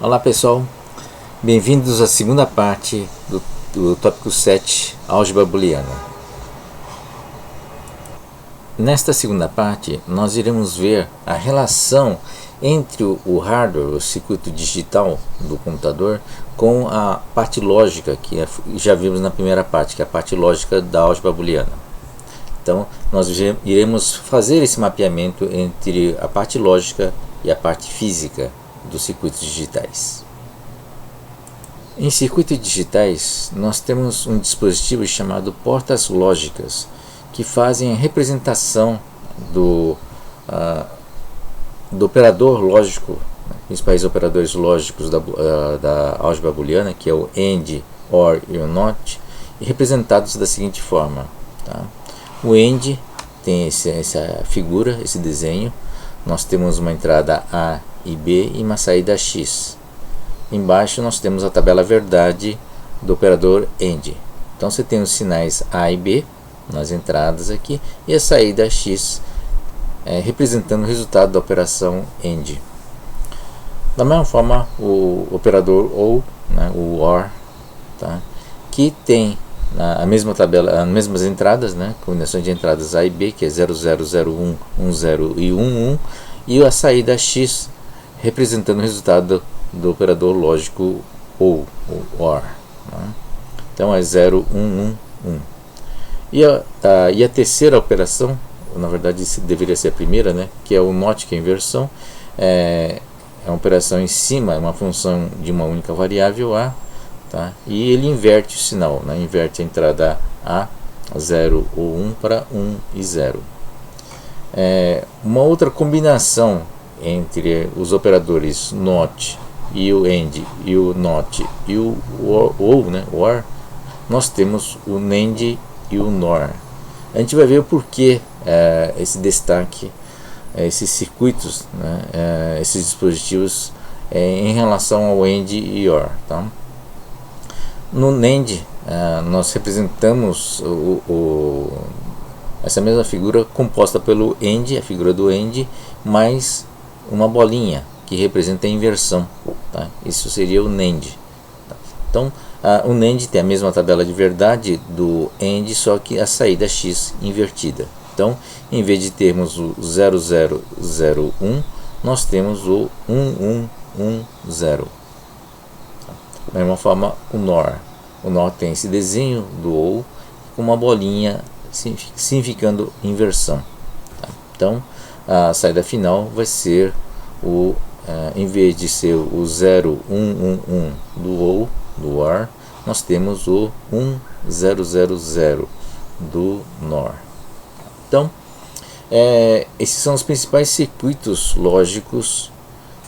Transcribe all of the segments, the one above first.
Olá pessoal, bem-vindos à segunda parte do tópico 7, álgebra booleana. Nesta segunda parte, nós iremos ver a relação entre o hardware, o circuito digital do computador, com a parte lógica, que já vimos na primeira parte, que é a parte lógica da álgebra booleana. Então, nós iremos fazer esse mapeamento entre a parte lógica e a parte física dos circuitos digitais. Em circuitos digitais, nós temos um dispositivo chamado portas lógicas, que fazem a representação do operador lógico, principais operadores lógicos da álgebra booleana, que é o AND, OR e o NOT, e representados da seguinte forma. Tá? O AND tem essa figura, esse desenho. Nós temos uma entrada A e B e uma saída X. Embaixo nós temos a tabela verdade do operador AND. Então você tem os sinais A e B nas entradas aqui e a saída X representando o resultado da operação AND. Da mesma forma o operador OR, o OR, tá? Que tem a mesma tabela, as mesmas entradas, combinação de entradas A e B, que é 0001, 10 e 11, e a saída X representando o resultado do operador lógico OR. Então é 0, 1, 1, 1. E a terceira operação, na verdade deveria ser a primeira, que é o NOT, que é a inversão, é uma operação em cima, é uma função de uma única variável A, tá? E ele inverte o sinal, inverte a entrada A, 0 ou 1 para 1 e 0. Uma outra combinação entre os operadores NOT e o AND e o NOT e o OR, nós temos o NAND e o NOR. A gente vai ver o porquê esse destaque, esses circuitos, esses dispositivos em relação ao AND e OR. Tá? No NAND, nós representamos essa mesma figura composta pelo AND, a figura do AND, mais uma bolinha que representa a inversão. Tá? Isso seria o NAND. Tá? Então, o NAND tem a mesma tabela de verdade do AND, só que a saída X invertida. Então, em vez de termos o 0001, nós temos o 1110. Da mesma forma, o NOR. O NOR tem esse desenho do OR com uma bolinha significando inversão. Tá? Então, a saída final vai ser em vez de ser o 0111 do OR, nós temos o 1000 do NOR. Então, esses são os principais circuitos lógicos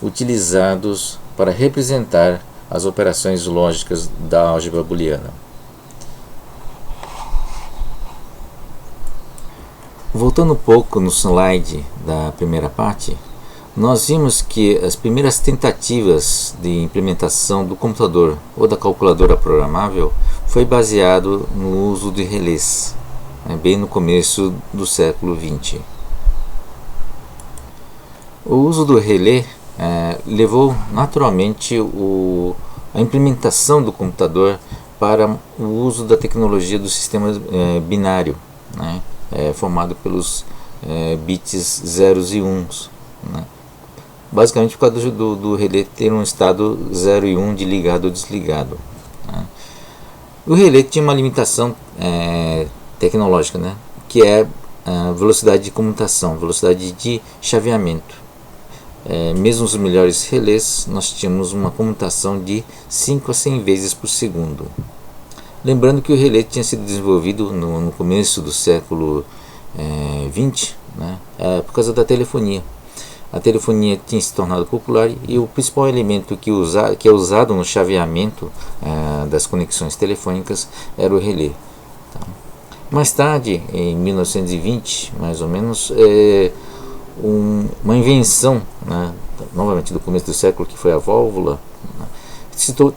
utilizados para representar as operações lógicas da álgebra booleana. Voltando um pouco no slide da primeira parte, nós vimos que as primeiras tentativas de implementação do computador ou da calculadora programável foi baseado no uso de relés, bem no começo do século XX. O uso do relé levou naturalmente a implementação do computador para o uso da tecnologia do sistema binário, formado pelos bits zeros e uns. Basicamente por causa do relé ter um estado 0 e 1 de ligado ou desligado. O relé tinha uma limitação tecnológica, que é a velocidade de comutação, velocidade de chaveamento. Mesmo os melhores relés, nós tínhamos uma comutação de 5 a 100 vezes por segundo. Lembrando que o relé tinha sido desenvolvido no começo do século XX, por causa da telefonia. A telefonia tinha se tornado popular e o principal elemento que é usado no chaveamento das conexões telefônicas era o relé. Tá? Mais tarde, em 1920, mais ou menos, uma invenção, novamente do começo do século, que foi a válvula,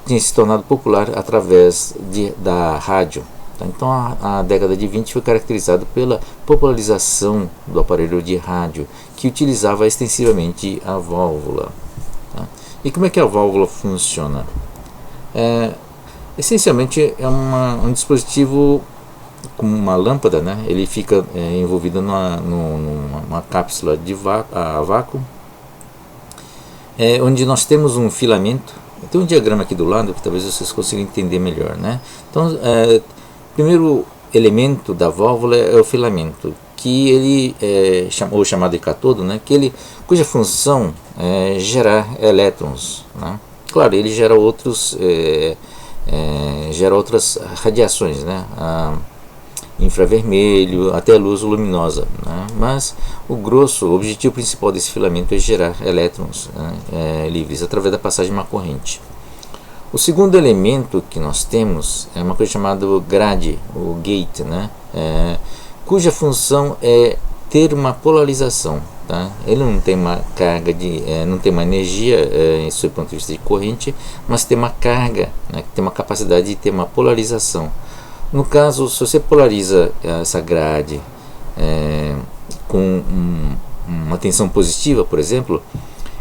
tinha se tornado popular através da rádio. Então a década de 20 foi caracterizada pela popularização do aparelho de rádio, que utilizava extensivamente a válvula. E como é que a válvula funciona? Essencialmente é um dispositivo com uma lâmpada, né? Ele fica envolvido numa cápsula a vácuo, onde nós temos um filamento. Tem um diagrama aqui do lado que talvez vocês consigam entender melhor, né? Então, o primeiro elemento da válvula é o filamento, que ele ou chamado de cátodo, né? Cuja função é gerar elétrons, né? Claro, ele gera outras radiações, né? Infravermelho, até luz luminosa, né? Mas o objetivo principal desse filamento é gerar elétrons, né, livres através da passagem de uma corrente. O segundo elemento que nós temos é uma coisa chamada grade, o gate, né? Cuja função é ter uma polarização, tá? Ele não tem uma carga não tem uma energia sob o ponto de vista de corrente, mas tem uma carga, né, que tem uma capacidade de ter uma polarização. No caso, se você polariza essa grade com uma tensão positiva, por exemplo,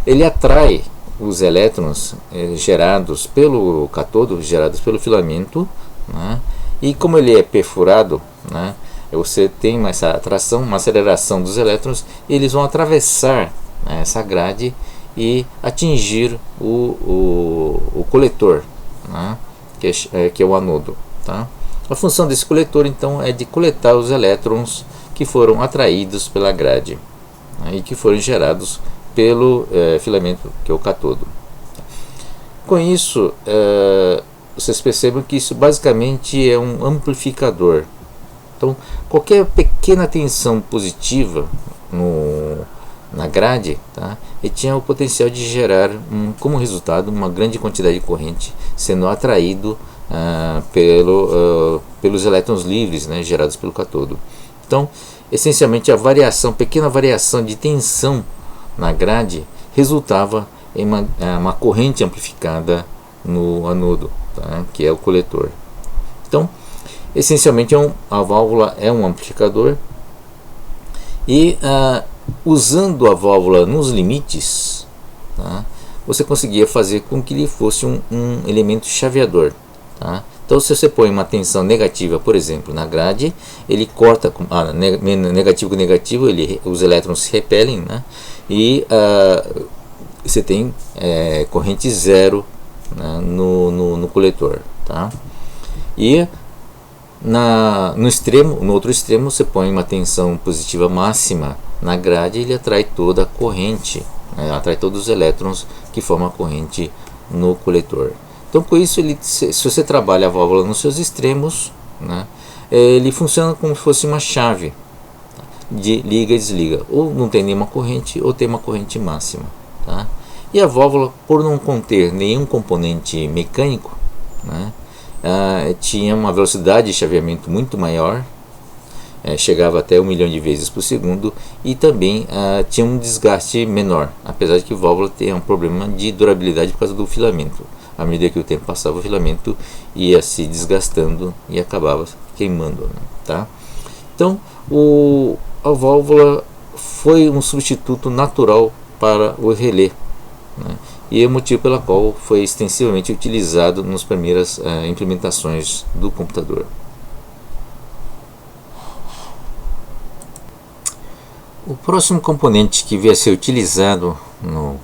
ele atrai os elétrons gerados pelo cátodo, gerados pelo filamento, né? E como ele é perfurado, né, você tem essa atração, uma aceleração dos elétrons, e eles vão atravessar, né, essa grade e atingir o coletor, né, que é o anodo, tá? A função desse coletor, então, é de coletar os elétrons que foram atraídos pela grade, né, e que foram gerados pelo filamento, que é o cátodo. Com isso, vocês percebem que isso basicamente é um amplificador. Então, qualquer pequena tensão positiva na grade, tá, ele tinha o potencial de gerar, como resultado, uma grande quantidade de corrente sendo atraído pelos elétrons livres, né, gerados pelo cátodo. Então, essencialmente, pequena variação de tensão na grade resultava em uma corrente amplificada no anodo, tá, que é o coletor. Então, essencialmente, a válvula é um amplificador, e usando a válvula nos limites, tá, você conseguia fazer com que ele fosse um elemento chaveador. Tá? Então, se você põe uma tensão negativa, por exemplo, na grade, ele corta negativo com negativo, os elétrons se repelem, né? E você tem corrente zero, né, no coletor, tá? E no outro extremo, você põe uma tensão positiva máxima na grade, e ele atrai toda a corrente, né, atrai todos os elétrons que formam a corrente no coletor. Então, com isso, se você trabalha a válvula nos seus extremos, né, ele funciona como se fosse uma chave de liga e desliga. Ou não tem nenhuma corrente, ou tem uma corrente máxima. Tá? E a válvula, por não conter nenhum componente mecânico, né, tinha uma velocidade de chaveamento muito maior, chegava até 1 milhão de vezes por segundo, e também tinha um desgaste menor, apesar de que a válvula tem um problema de durabilidade por causa do filamento. À medida que o tempo passava, o filamento ia se desgastando e acabava queimando, né? Tá? Então, a válvula foi um substituto natural para o relé, né? E é o motivo pelo qual foi extensivamente utilizado nas primeiras implementações do computador. O próximo componente que veio a ser utilizado no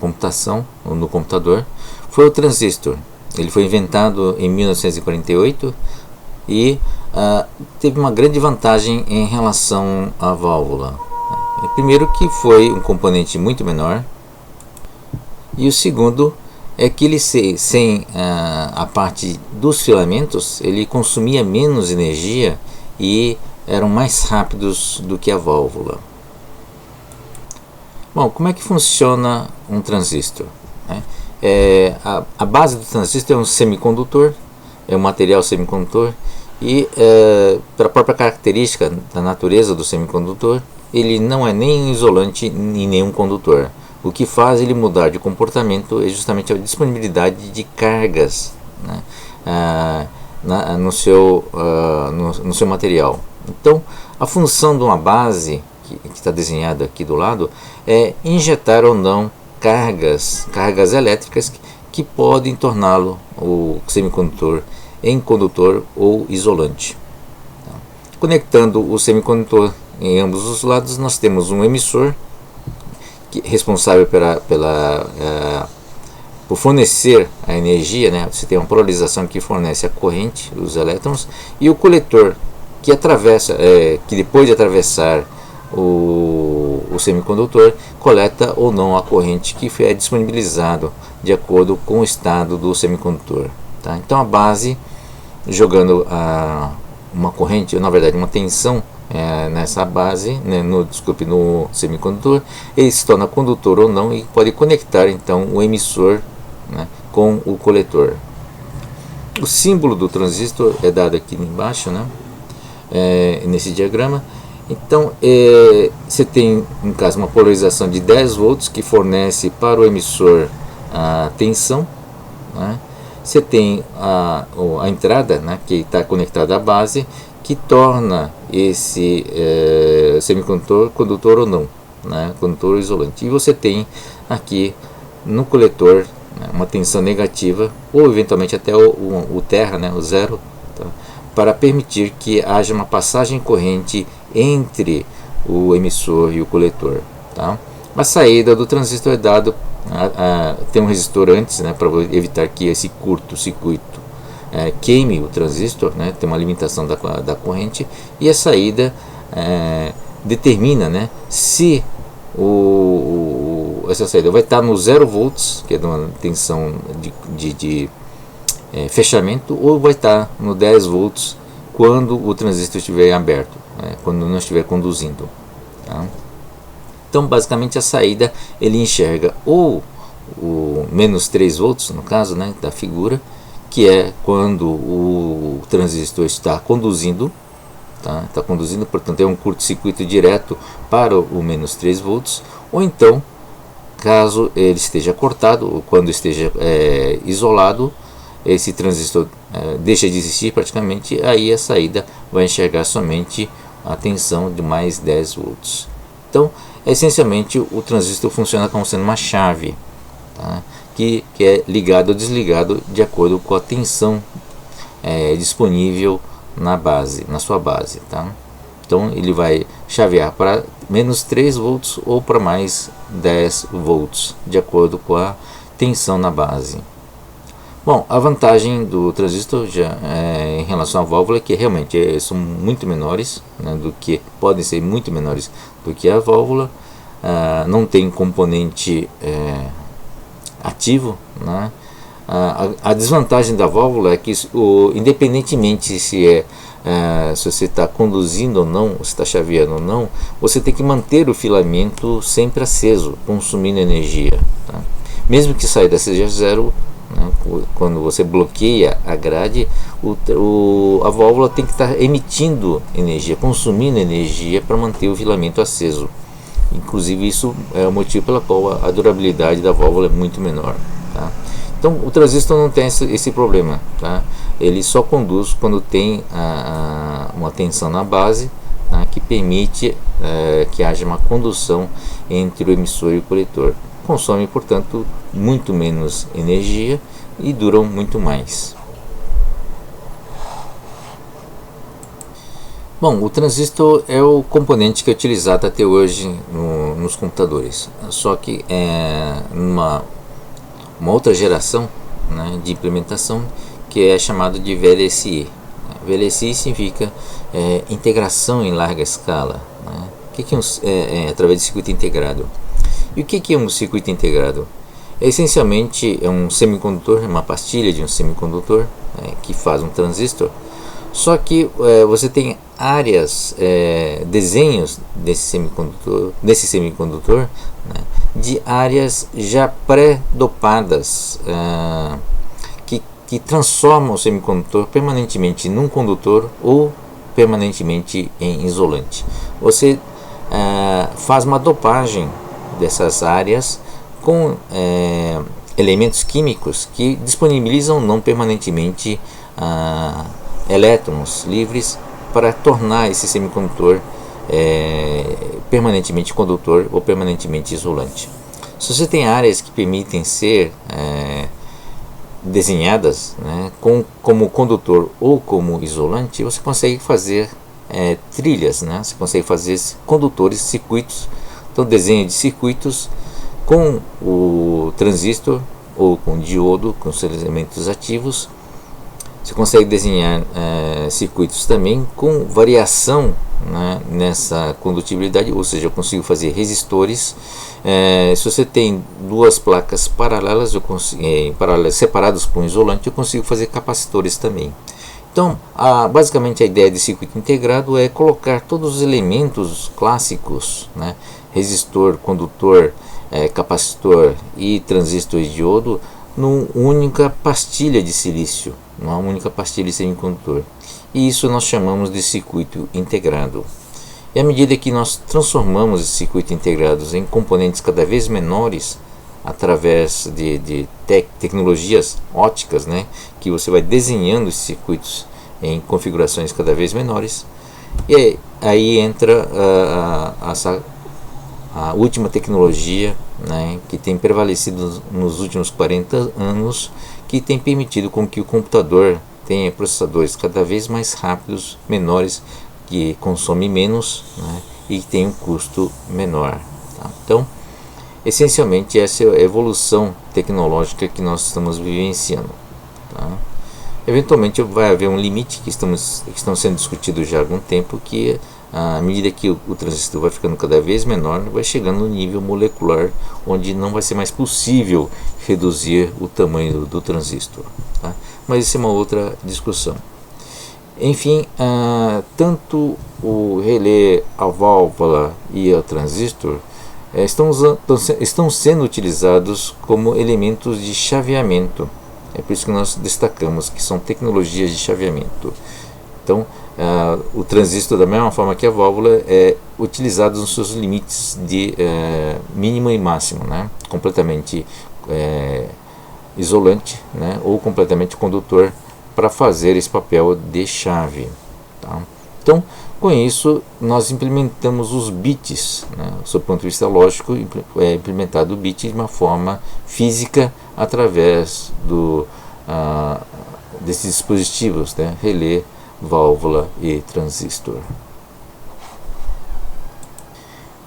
computador foi o transistor. Ele foi inventado em 1948 e teve uma grande vantagem em relação à válvula. Primeiro, que foi um componente muito menor, e o segundo é que ele, sem a parte dos filamentos, ele consumia menos energia e eram mais rápidos do que a válvula. Bom, como é que funciona um transistor? A base do transistor é um semicondutor, é um material semicondutor, e pela própria característica da natureza do semicondutor, ele não é nem isolante e nem um condutor. O que faz ele mudar de comportamento é justamente a disponibilidade de cargas, né, no seu material. Então, a função de uma base que está desenhada aqui do lado é injetar ou não cargas elétricas que podem torná-lo, o semicondutor, em condutor ou isolante. Conectando o semicondutor em ambos os lados, nós temos um emissor responsável por fornecer a energia, né? Você tem uma polarização que fornece a corrente, os elétrons, e o coletor que atravessa, que depois de atravessar o semicondutor, coleta ou não a corrente que é disponibilizado de acordo com o estado do semicondutor. Tá? Então a base, jogando uma corrente, na verdade uma tensão nessa base, né, no semicondutor, ele se torna condutor ou não e pode conectar então o emissor, né, com o coletor. O símbolo do transistor é dado aqui embaixo, né, nesse diagrama. Então você tem, no caso, uma polarização de 10 volts que fornece para o emissor a tensão, né. Você tem a entrada, né, que está conectada à base, que torna esse semicondutor condutor ou não, né, condutor ou isolante. E você tem aqui no coletor, né, uma tensão negativa, ou eventualmente até o terra, né, o zero, tá, para permitir que haja uma passagem corrente entre o emissor e o coletor. Tá? A saída do transistor é dado, tem um resistor antes, né, para evitar que esse curto-circuito queime o transistor, né, tem uma limitação da corrente, e a saída determina, né, se essa saída vai estar no 0 volts, que é de uma tensão de fechamento, ou vai estar no 10 volts quando o transistor estiver aberto, né, quando não estiver conduzindo. Tá? Então basicamente a saída ele enxerga ou o menos 3 volts, no caso, né, da figura, que é quando o transistor está conduzindo, tá? Está conduzindo, portanto é um curto-circuito direto para o menos 3 volts, ou então, caso ele esteja cortado, ou quando esteja isolado, esse transistor deixa de existir praticamente, aí a saída vai enxergar somente a tensão de mais 10 volts. Então, essencialmente, o transistor funciona como sendo uma chave, tá? Que é ligado ou desligado de acordo com a tensão disponível na sua base. Tá? Então ele vai chavear para menos 3 volts ou para mais 10 volts, de acordo com a tensão na base. Bom, a vantagem do transistor em relação à válvula é que realmente são muito menores, né, podem ser muito menores do que a válvula, não tem componente ativo, né? A desvantagem da válvula é que independentemente se você está conduzindo ou não, se está chaveando ou não, você tem que manter o filamento sempre aceso, consumindo energia. Tá? Mesmo que a saída seja zero, né, quando você bloqueia a grade, a válvula tem que estar emitindo energia, consumindo energia para manter o filamento aceso. Inclusive isso é o motivo pelo qual a durabilidade da válvula é muito menor. Tá? Então o transistor não tem esse problema. Tá? Ele só conduz quando tem uma tensão na base, tá? Que permite que haja uma condução entre o emissor e o coletor. Consome, portanto, muito menos energia e duram muito mais. Bom, o transistor é o componente que é utilizado até hoje nos computadores, só que numa outra geração, né, de implementação, que é chamado de VLSI. VLSI significa integração em larga escala, né? O que através de circuito integrado? E o que é um circuito integrado? Essencialmente é um semicondutor, uma pastilha de um semicondutor que faz um transistor. Só que você tem áreas, desenhos desse semicondutor, né, de áreas já pré-dopadas, que transformam o semicondutor permanentemente num condutor ou permanentemente em isolante. Você faz uma dopagem dessas áreas com elementos químicos que disponibilizam não permanentemente elétrons livres para tornar esse semicondutor permanentemente condutor ou permanentemente isolante. Se você tem áreas que permitem ser desenhadas, né, como condutor ou como isolante, você consegue fazer trilhas, né, você consegue fazer condutores, circuitos. Então, desenho de circuitos com o transistor ou com o diodo, com seus elementos ativos. Você consegue desenhar circuitos também com variação, né, nessa condutibilidade, ou seja, eu consigo fazer resistores. Se você tem duas placas paralelas, separadas por um isolante, eu consigo fazer capacitores também. Então, basicamente a ideia de circuito integrado é colocar todos os elementos clássicos, né, resistor, condutor, capacitor e transistor e diodo, numa única pastilha de silício, numa única pastilha de semicondutor. E isso nós chamamos de circuito integrado. E à medida que nós transformamos esses circuitos integrados em componentes cada vez menores, através de tecnologias óticas, né, que você vai desenhando esses circuitos em configurações cada vez menores, e aí entra a última tecnologia, né, que tem prevalecido nos últimos 40 anos, que tem permitido com que o computador tenha processadores cada vez mais rápidos, menores, que consomem menos, né, e que tem um custo menor. Tá? Então, essencialmente, essa é a evolução tecnológica que nós estamos vivenciando. Tá? Eventualmente vai haver um limite que estão sendo discutidos já há algum tempo, que à medida que o transistor vai ficando cada vez menor, vai chegando no nível molecular, onde não vai ser mais possível reduzir o tamanho do transistor. Tá? Mas isso é uma outra discussão. Enfim, tanto o relé, a válvula e o transistor estão sendo utilizados como elementos de chaveamento. É por isso que nós destacamos que são tecnologias de chaveamento. Então, o transistor, da mesma forma que a válvula, é utilizado nos seus limites de mínimo e máximo, né? Completamente isolante, né? Ou completamente condutor, para fazer esse papel de chave. Tá? Então, com isso, nós implementamos os bits, né? Sob o ponto de vista lógico, é implementado o bit de uma forma física através desses dispositivos, né? Relé, válvula e transistor.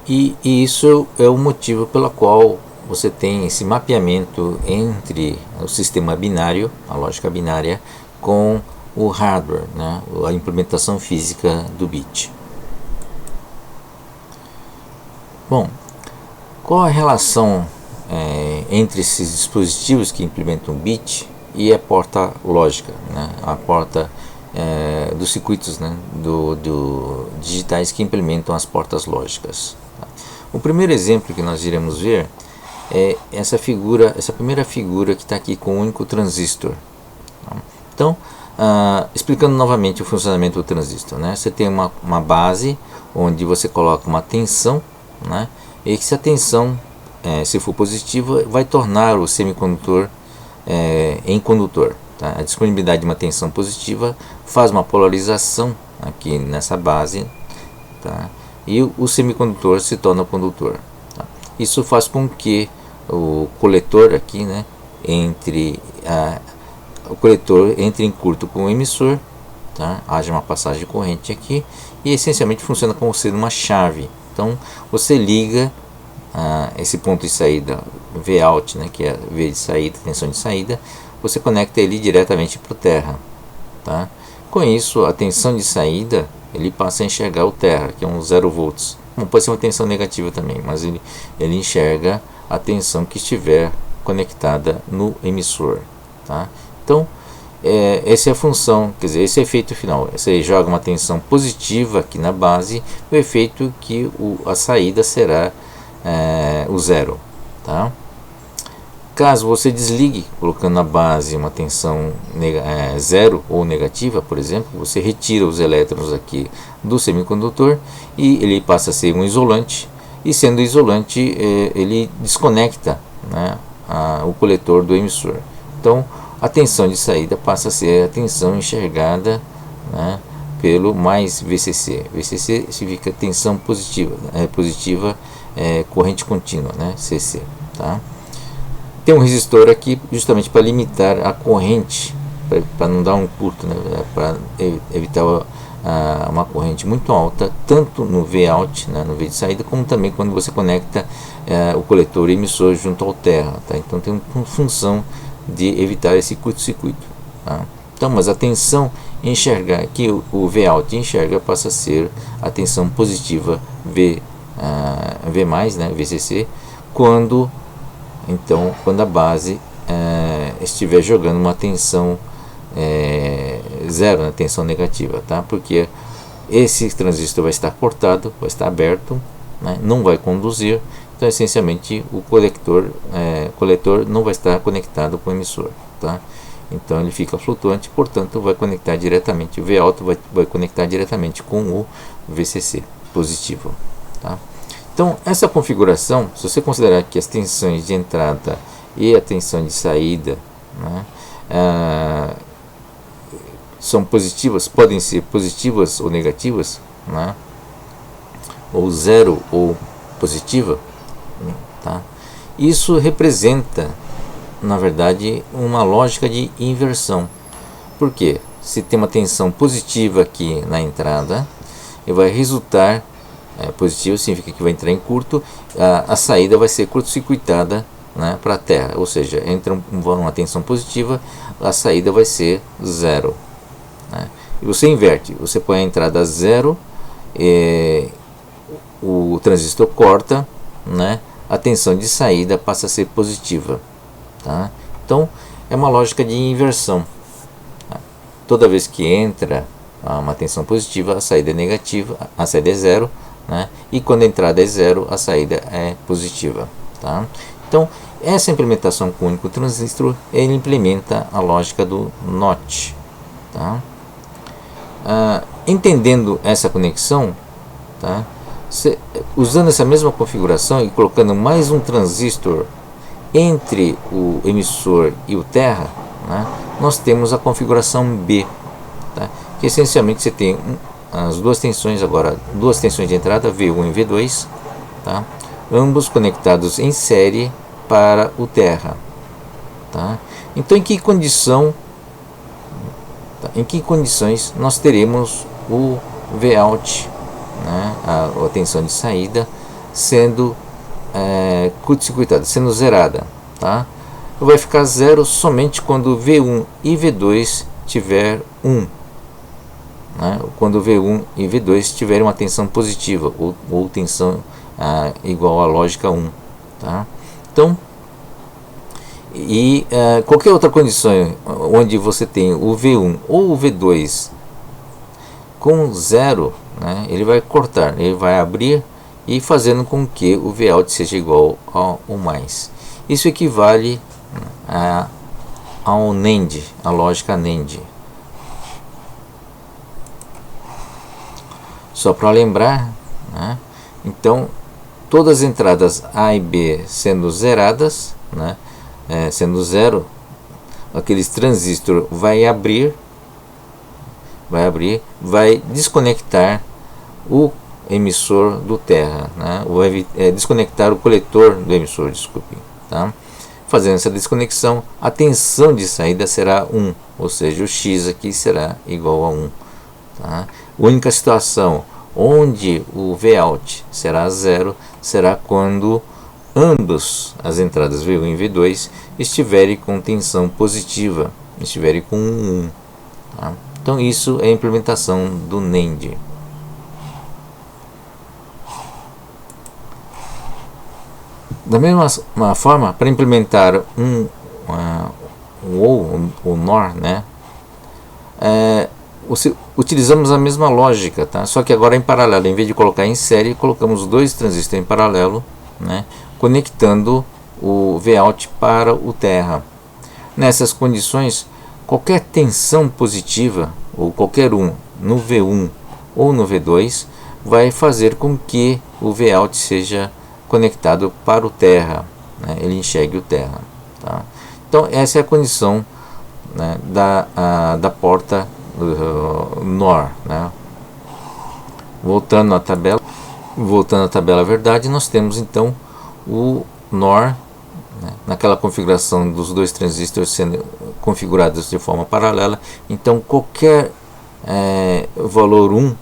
E isso é o motivo pelo qual você tem esse mapeamento entre o sistema binário, a lógica binária, com o hardware, né? A implementação física do bit. Bom, qual a relação entre esses dispositivos que implementam o bit e a porta lógica, né? A porta dos circuitos, né? Digitais que implementam as portas lógicas. Tá? O primeiro exemplo que nós iremos ver é essa primeira figura que está aqui com o único transistor. Tá? Então, explicando novamente o funcionamento do transistor, né? Você tem uma base onde você coloca uma tensão, né? E que se a tensão se for positiva, vai tornar o semicondutor em condutor. Tá? A disponibilidade de uma tensão positiva faz uma polarização aqui nessa base, tá? E o semicondutor se torna condutor. Tá? Isso faz com que o coletor aqui, né, o coletor entre em curto com o emissor, tá? Haja uma passagem de corrente aqui, e essencialmente funciona como sendo uma chave. Então você liga esse ponto de saída Vout, né, que é V de saída, tensão de saída, você conecta ele diretamente para o terra. Tá? Com isso, a tensão de saída, ele passa a enxergar o terra, que é um 0 volts. Bom, pode ser uma tensão negativa também, mas ele enxerga a tensão que estiver conectada no emissor. Tá? Então, essa é a função, quer dizer, esse é o efeito final. Você joga uma tensão positiva aqui na base, o efeito que a saída será o zero. Tá? Caso você desligue, colocando na base uma tensão zero ou negativa, por exemplo, você retira os elétrons aqui do semicondutor e ele passa a ser um isolante, e sendo isolante, ele desconecta, né, o coletor do emissor. Então, a tensão de saída passa a ser a tensão enxergada, né, pelo mais VCC. VCC significa tensão positiva, positiva corrente contínua, né, CC. Tá? tem um resistor aqui justamente para limitar a corrente, para não dar um curto, né, para evitar uma corrente muito alta, tanto no Vout, né, no V de saída, como também quando você conecta o coletor e emissor junto ao terra. Tá? Então tem uma função de evitar esse curto-circuito. Tá? Então, mas a tensão enxergar que o Vout enxerga passa a ser a tensão positiva V, né, VCC, quando a base estiver jogando uma tensão zero, né, tensão negativa, tá? Porque esse transistor vai estar cortado, vai estar aberto, né, não vai conduzir, então essencialmente o coletor não vai estar conectado com o emissor, tá? Então ele fica flutuante, portanto vai conectar diretamente, o Vout vai conectar diretamente com o VCC positivo, tá? Então essa configuração, se você considerar que as tensões de entrada e a tensão de saída, né, são positivas, podem ser positivas ou negativas, né, ou zero ou positiva, tá? Isso representa, na verdade, uma lógica de inversão. Por quê? Se tem uma tensão positiva aqui na entrada, e vai resultar positivo, significa que vai entrar em curto, a saída vai ser curto-circuitada, né, para a Terra, ou seja, entra uma tensão positiva, a saída vai ser zero, né? E você inverte, você põe a entrada zero, o transistor corta, né, a tensão de saída passa a ser positiva, tá? Então é uma lógica de inversão. Toda vez que entra uma tensão positiva, a saída é negativa, a saída é zero, né? E quando a entrada é zero, a saída é positiva, tá? Então essa implementação com o único transistor, ele implementa a lógica do NOT, tá? Entendendo essa conexão, tá? Usando essa mesma configuração e colocando mais um transistor entre o emissor e o terra, né, nós temos a configuração B, tá? Que essencialmente você tem as duas tensões agora, duas tensões de entrada V1 e V2, tá? Ambos conectados em série para o terra, tá? Então em que condições nós teremos o Vout, né, a tensão de saída sendo curto-circuitada, sendo zerada, tá? Vai ficar zero somente quando V1 e V2 tiver 1, né? Quando V1 e V2 tiverem uma tensão positiva ou tensão igual à lógica 1, tá? Então, qualquer outra condição onde você tem o V1 ou o V2 com zero, né, ele vai cortar, ele vai abrir e fazendo com que o Vout seja igual ao mais. Isso equivale ao NAND, a lógica NAND. Só para lembrar, né, então todas as entradas A e B sendo zeradas, né, sendo zero, aqueles transistor vai desconectar o emissor do terra, né? Vai desconectar o coletor do emissor, desculpe, tá? Fazendo essa desconexão, a tensão de saída será 1, ou seja, o X aqui será igual a 1, tá? A única situação onde o Vout será zero será quando ambas as entradas V1 e V2 estiverem com tensão positiva, estiverem com 1, tá? Então isso é a implementação do NAND. Da mesma forma, para implementar o NOR, né, utilizamos a mesma lógica, tá? Só que agora em paralelo, em vez de colocar em série, colocamos dois transistores em paralelo, né, conectando o Vout para o terra. Nessas condições, qualquer tensão positiva, ou qualquer um no V1 ou no V2, vai fazer com que o Vout seja conectado para o terra, né? Ele enxergue o terra, tá? Então essa é a condição, né, da porta NOR, né? Voltando à tabela verdade, nós temos então o NOR, né, naquela configuração dos dois transistores sendo configurados de forma paralela. Então qualquer valor 1,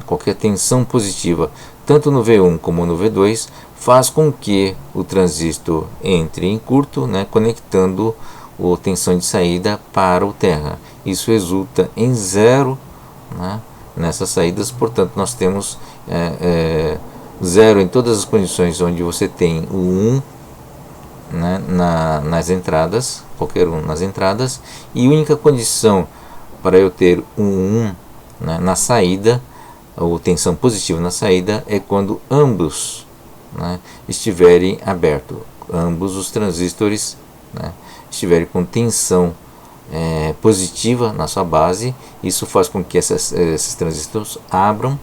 qualquer tensão positiva, tanto no V1 como no V2, faz com que o transistor entre em curto, conectando a tensão de saída para o terra. Isso resulta em zero, nessas saídas. Portanto, nós temos zero em todas as condições onde você tem o 1 nas entradas, qualquer um nas entradas, e a única condição para eu ter um 1 na saída, ou tensão positiva na saída, é quando ambos estiverem abertos, ambos os transistores estiverem com tensão positiva na sua base. Isso faz com que esses transistores abram,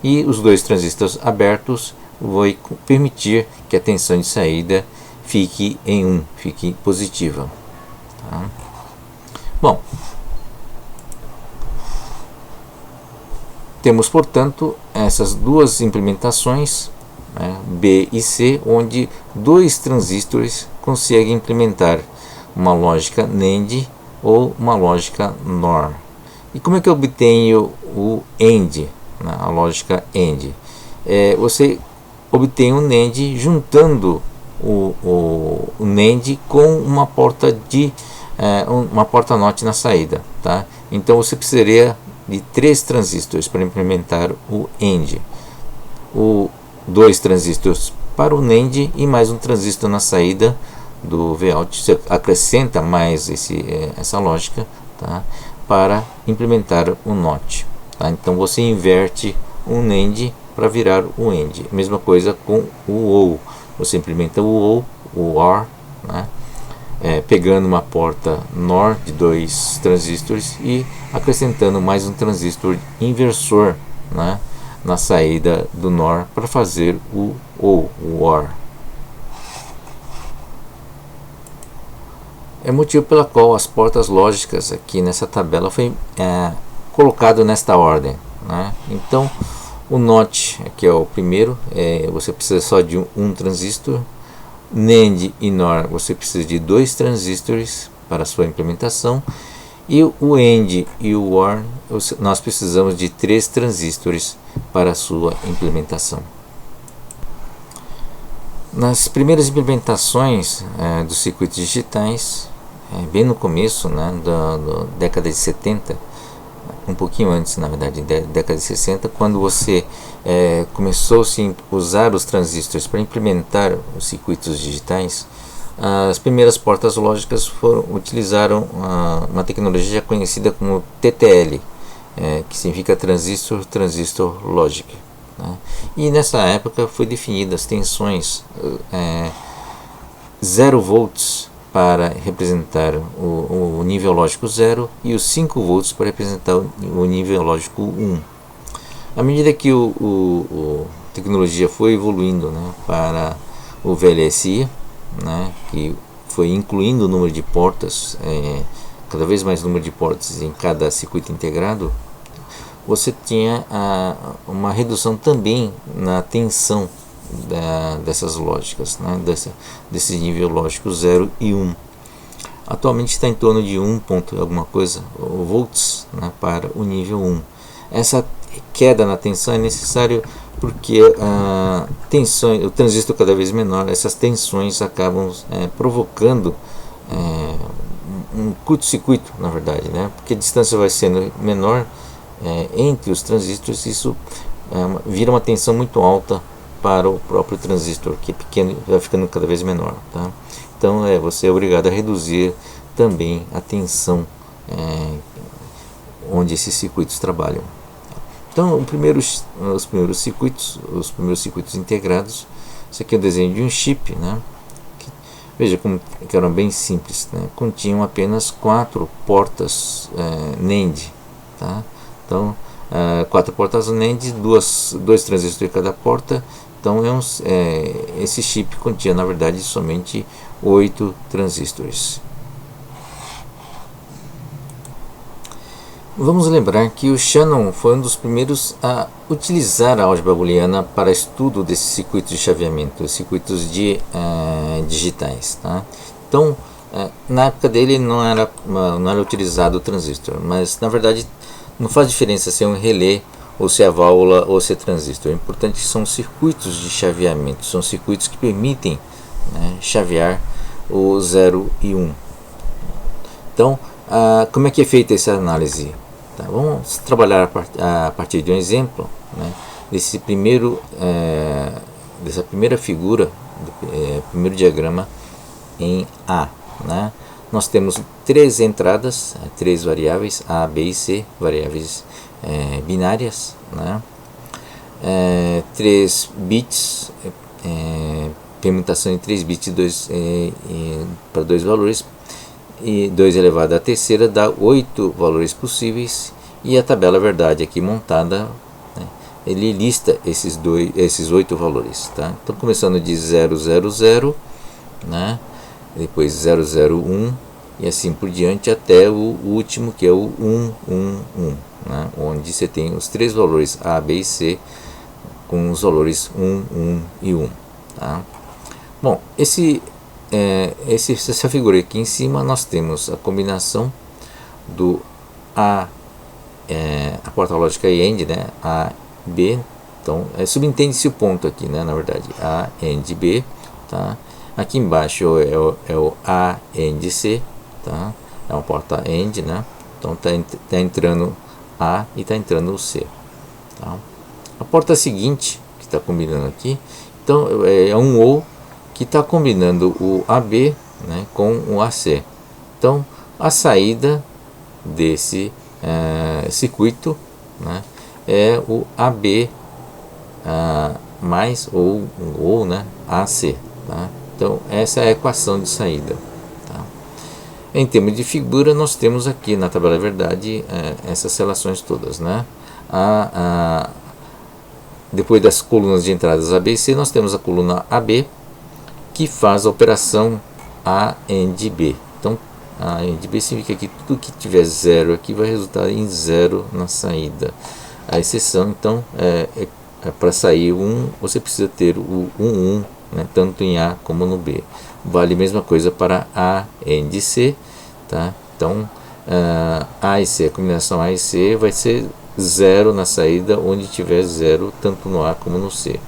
e os dois transistores abertos vai permitir que a tensão de saída fique em 1, fique positiva. Bom, temos, portanto, essas duas implementações, B e C, onde dois transistores conseguem implementar uma lógica NAND ou uma lógica NOR. E como é que eu obtenho o AND, a lógica AND? Você obtém o NAND juntando o NAND com uma porta NOT na saída, tá? Então você precisaria de 3 transistores para implementar o AND. Dois transistores para o NAND e mais um transistor na saída do Vout. Você acrescenta mais essa lógica, tá? Para implementar o NOT, tá? Então você inverte o NAND para virar o AND. Mesma coisa com o OR. Você implementa o OR, pegando uma porta NOR de 2 transistores e acrescentando mais um transistor inversor, na saída do NOR para fazer o OR. É o motivo pela qual as portas lógicas aqui nessa tabela foi colocado nesta ordem, Então o NOT, que é o primeiro, você precisa só de um transistor. NAND e NOR, você precisa de 2 transistores para a sua implementação. E o AND e o OR, nós precisamos de 3 transistores para a sua implementação. Nas primeiras implementações dos circuitos digitais, bem no começo, da década de 70, um pouquinho antes, na verdade, da década de 60, quando você começou-se a usar os transistores para implementar os circuitos digitais, as primeiras portas lógicas utilizaram uma tecnologia conhecida como TTL, que significa Transistor Logic. E nessa época foi definida as tensões 0 volts para representar o nível lógico 0 e os 5 volts para representar o nível lógico 1. À medida que a tecnologia foi evoluindo para o VLSI, que foi incluindo o número de portas, cada vez mais número de portas em cada circuito integrado, você tinha uma redução também na tensão dessas lógicas, desse nível lógico 0 e 1. Atualmente está em torno de 1 ponto alguma coisa volts, para o nível 1. Essa queda na tensão é necessário porque o transistor cada vez menor, essas tensões acabam provocando um curto-circuito, na verdade, porque a distância vai sendo menor entre os transistores. Isso vira uma tensão muito alta para o próprio transistor, que é pequeno, vai ficando cada vez menor, tá? Então você é obrigado a reduzir também a tensão onde esses circuitos trabalham. Então os primeiros circuitos integrados, isso aqui é o desenho de um chip, veja como que eram bem simples, continham apenas 4 portas NAND, tá? Então 4 portas NAND, 2 transistores em cada porta. Então esse chip continha, na verdade, somente 8 transistores. Vamos lembrar que o Shannon foi um dos primeiros a utilizar a álgebra booleana para estudo desses circuitos de chaveamento, circuitos digitais. Tá? Então, na época dele não era utilizado o transistor, mas na verdade não faz diferença se é um relé ou se é válvula ou se é transistor. O importante é que são circuitos de chaveamento, são circuitos que permitem, né, chavear o 0 e 1. Então, como é que é feita essa análise? Tá, vamos trabalhar a partir de um exemplo, né, dessa primeira figura, do primeiro diagrama em A. Né? Nós temos três entradas, três variáveis, A, B e C, variáveis binárias, né? 3 bits, permutação em 3 bits para dois valores, e 2 elevado à terceira dá 8 valores possíveis, e a tabela verdade aqui montada, né, ele lista esses 8 valores. Tá? Então, começando de 0, 0, 0, né, depois 0, 0, 1 e assim por diante até o último, que é o 1, 1, 1, né, onde você tem os três valores A, B e C com os valores 1, 1 e 1. Tá? Bom, essa figura aqui em cima nós temos a combinação do a porta lógica AND, né, A, B. Então subentende-se o ponto aqui, né, na verdade A, AND, B. Tá? Aqui embaixo é o A, AND, C. Tá? É uma porta AND, né? Então tá entrando A e está entrando o C. Tá? A porta seguinte que está combinando aqui, então é um OU que está combinando o AB, né, com o AC. Então, a saída desse circuito, né, é o AB mais ou né, AC. Tá? Então, essa é a equação de saída. Tá? Em termos de figura, nós temos aqui na tabela verdade essas relações todas. Né? Depois das colunas de entradas A, B e C, nós temos a coluna AB, que faz a operação A AND B. Então, A AND B significa que tudo que tiver zero aqui vai resultar em zero na saída. A exceção, então, para sair 1, você precisa ter o 1, 1, né, tanto em A como no B. Vale a mesma coisa para A AND C. Tá? Então, A e C, a combinação A e C vai ser zero na saída, onde tiver zero, tanto no A como no C.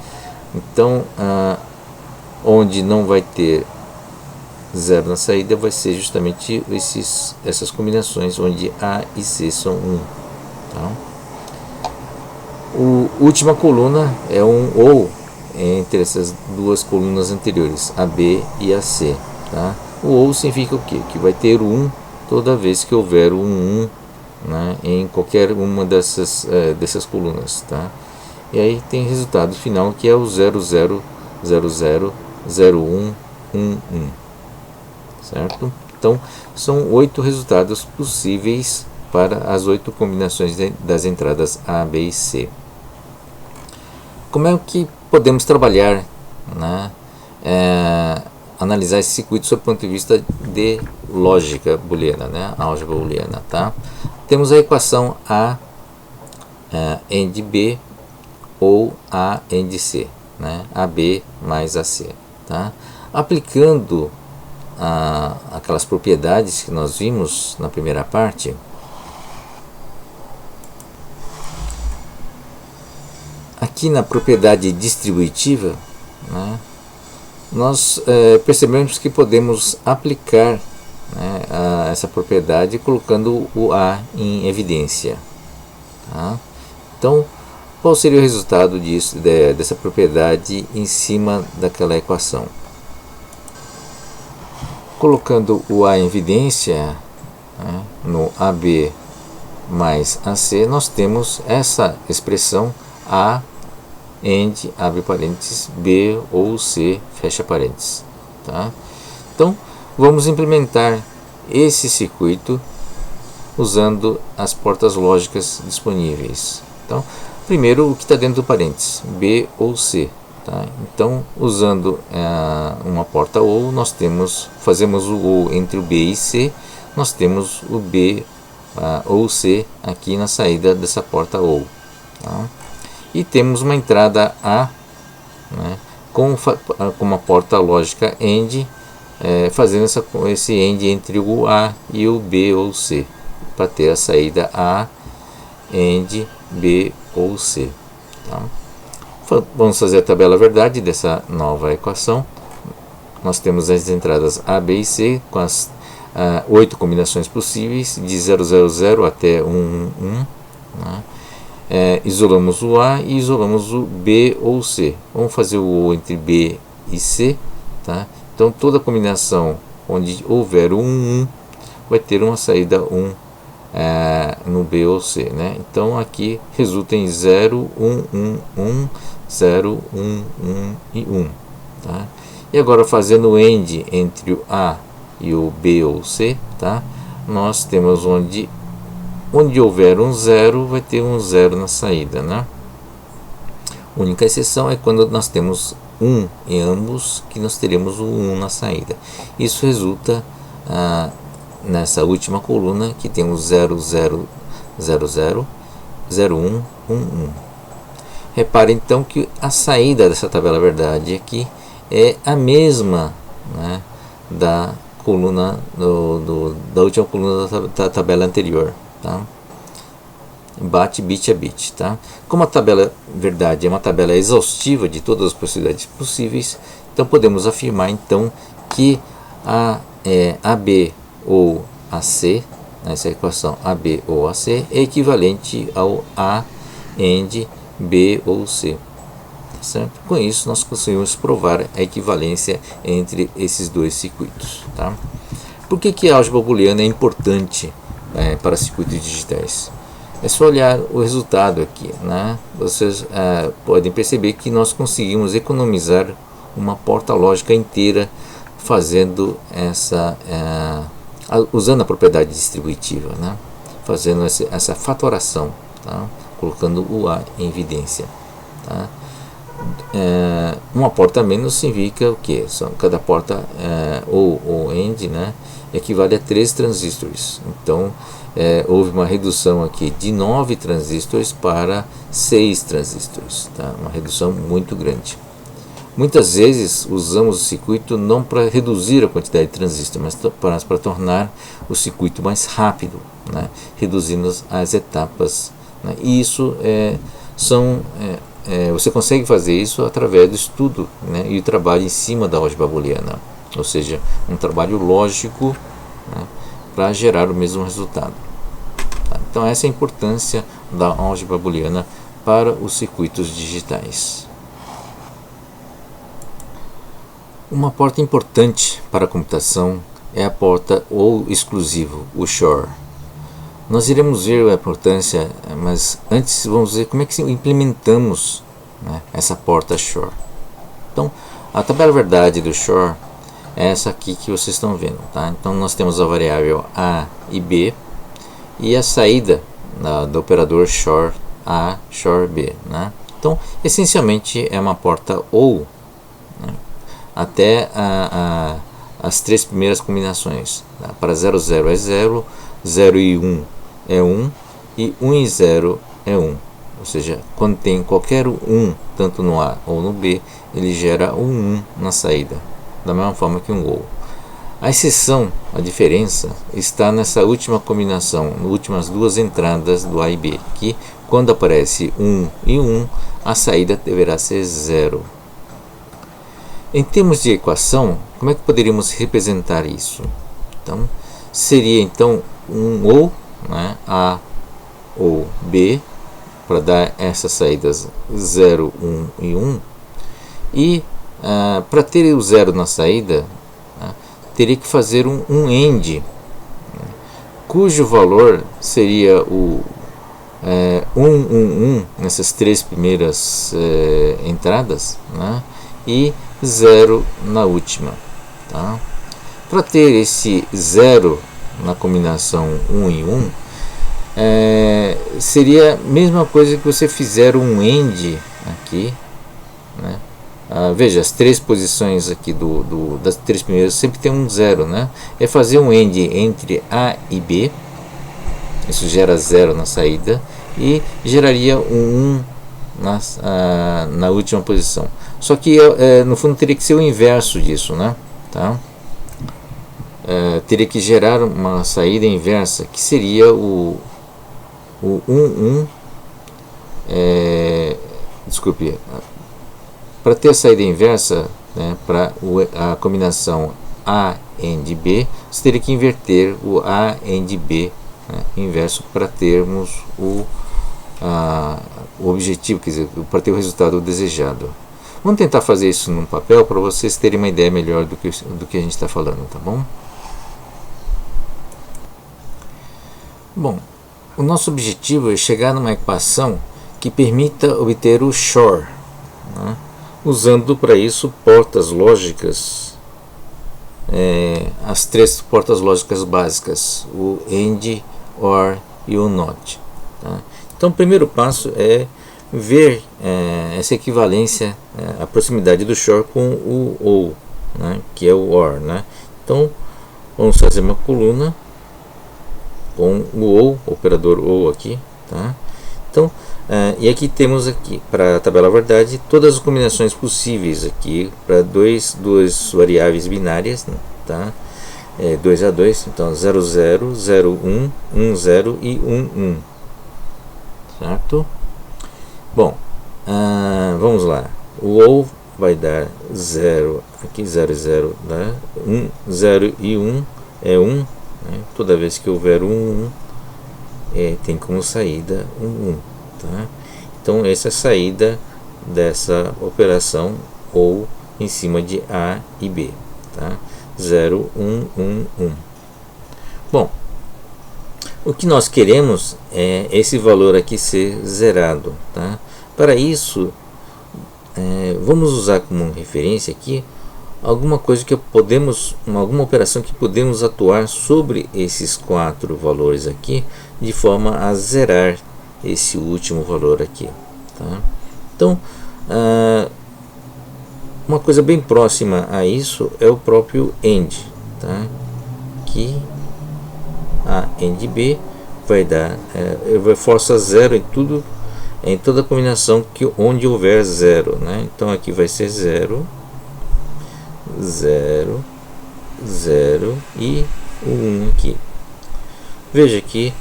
Então, onde não vai ter zero na saída vai ser justamente essas combinações onde A e C são 1. Tá? A última coluna é um OU entre essas duas colunas anteriores, a B e a C. Tá? O OU significa o quê? Que vai ter 1 toda vez que houver um 1, né, em qualquer uma dessas colunas. Tá? E aí tem resultado final que é o 0, 0, 0, 0, 0, 1, 1, 1. Certo? Então, são 8 resultados possíveis para as 8 combinações das entradas A, B e C. Como é que podemos trabalhar, né, analisar esse circuito sob o ponto de vista de lógica booleana, né, álgebra booleana? Tá? Temos a equação A AND B ou A AND C, né, AB mais AC. Tá? Aplicando aquelas propriedades que nós vimos na primeira parte, aqui na propriedade distributiva, né, nós percebemos que podemos aplicar, né, essa propriedade colocando o A em evidência. Tá? Então, qual seria o resultado dessa propriedade em cima daquela equação? Colocando o A em evidência, né, no AB mais AC, nós temos essa expressão A AND, abre parênteses, B ou C, fecha parênteses. Tá? Então, vamos implementar esse circuito usando as portas lógicas disponíveis. Então, primeiro o que está dentro do parênteses, B ou C. Tá? Então, usando uma porta OU, nós fazemos o OU entre o B e C, nós temos o B ou C aqui na saída dessa porta OU. Tá? E temos uma entrada A, né, com uma porta lógica AND, fazendo esse AND entre o A e o B ou C, para ter a saída A, AND, B ou C. Tá? Vamos fazer a tabela verdade dessa nova equação. Nós temos as entradas A, B e C com as 8 combinações possíveis, de 000 até 111. Né? Isolamos o A e isolamos o B ou C. Vamos fazer o OU entre B e C. Tá? Então toda combinação onde houver um 1 vai ter uma saída 1 no B ou C. Né? Então aqui resulta em 0, 1, 1, 1, 0, 1, 1 e 1. Tá? E agora fazendo o AND entre o A e o B ou C, tá? Nós temos onde houver um 0, vai ter um 0 na saída. Né? A única exceção é quando nós temos 1 em ambos, que nós teremos o 1 na saída. Isso resulta nessa última coluna que tem o 0, 0, 0, 0, 0, 1, 1, 1. Repare então que a saída dessa tabela verdade aqui é a mesma, né, da coluna da última coluna da tabela anterior. Tá? Bate bit a bit. Tá? Como a tabela verdade é uma tabela exaustiva de todas as possibilidades possíveis, então podemos afirmar então que a AB ou AC, essa equação AB ou AC, é equivalente ao A, AND, B ou C. Certo? Com isso nós conseguimos provar a equivalência entre esses dois circuitos. Tá? Por que a álgebra booleana é importante para circuitos digitais? É só olhar o resultado aqui. Né? Vocês podem perceber que nós conseguimos economizar uma porta lógica inteira fazendo usando a propriedade distributiva, né? Fazendo essa fatoração, tá? Colocando o A em evidência. Tá? Uma porta menos significa o que? Cada porta ou AND, né, equivale a 3 transistores. Então houve uma redução aqui de 9 transistores para 6 transistores. Tá? Uma redução muito grande. Muitas vezes usamos o circuito não para reduzir a quantidade de transistores, mas para tornar o circuito mais rápido, né, reduzindo as etapas. Né? E isso você consegue fazer isso através do estudo, né, e o trabalho em cima da álgebra booleana, ou seja, um trabalho lógico, né, para gerar o mesmo resultado. Tá? Então essa é a importância da álgebra booleana para os circuitos digitais. Uma porta importante para a computação é a porta ou exclusivo, o XOR. Nós iremos ver a importância, mas antes vamos ver como é que implementamos, né, essa porta XOR. Então, a tabela verdade do XOR é essa aqui que vocês estão vendo. Tá? Então, nós temos a variável A e B e a saída do operador XOR A, XOR B. Né? Então, essencialmente é uma porta OU, né, até as 3 primeiras combinações. Tá? Para 0, 0 é 0, 0 e 1 é 1 e 1 e 0 é 1. Ou seja, quando tem qualquer 1, tanto no A ou no B, ele gera um 1 na saída, da mesma forma que um OU. A exceção, a diferença, está nessa última combinação, nas últimas 2 entradas do A e B, que quando aparece 1 e 1, a saída deverá ser 0. Em termos de equação, como é que poderíamos representar isso? Então, seria então um OU, né, A ou B, para dar essas saídas 0, 1 e 1. E para ter o 0 na saída, teria que fazer um AND, cujo valor seria o 1, 1, 1 nessas 3 primeiras entradas, né, e 0 na última. Tá? Para ter esse 0 na combinação 1 e 1, seria a mesma coisa que você fizer um AND aqui, né? Veja, as 3 posições aqui das 3 primeiras sempre tem um 0, né? É fazer um AND entre A e B, isso gera 0 na saída e geraria um 1 na última posição. Só que no fundo teria que ser o inverso disso, né? Tá? Teria que gerar uma saída inversa, que seria o 1, 1. Desculpe, para ter a saída inversa, né, para a combinação A AND B, você teria que inverter o A AND B, né, inverso, para termos o objetivo, quer dizer, para ter o resultado desejado. Vamos tentar fazer isso num papel para vocês terem uma ideia melhor do que a gente está falando, tá bom? Bom, o nosso objetivo é chegar numa equação que permita obter o SHOR, né, usando para isso portas lógicas, as 3 portas lógicas básicas, o AND, OR e o NOT. Tá? Então o primeiro passo é ver essa equivalência, a proximidade do SHOR com o OU, né, que é o OR. Né? Então vamos fazer uma coluna com o OU, o operador OU aqui. Tá? Então, e aqui temos aqui para a tabela verdade todas as combinações possíveis aqui para duas variáveis binárias, né? Tá? 2 a 2, então 0 0 0 1 1 0 e 1 1, certo? Bom, vamos lá. O OU vai dar 0 aqui, 0 0, né? 1 0 e 1 é 1, né? Toda vez que houver 1 1 tem como saída 1 1. Tá? Então essa é a saída dessa operação ou em cima de A e B. Tá? 0 1 1 1. Bom, o que nós queremos é esse valor aqui ser zerado. Tá? Para isso, vamos usar como referência aqui alguma coisa que alguma operação que podemos atuar sobre esses 4 valores aqui de forma a zerar esse último valor aqui. Tá? Então, uma coisa bem próxima a isso é o próprio AND, tá? Que A AND B vai dar, vai força 0 em toda a combinação onde houver 0. Né? Então aqui vai ser 0, 0, 0 e o 1 aqui. Veja que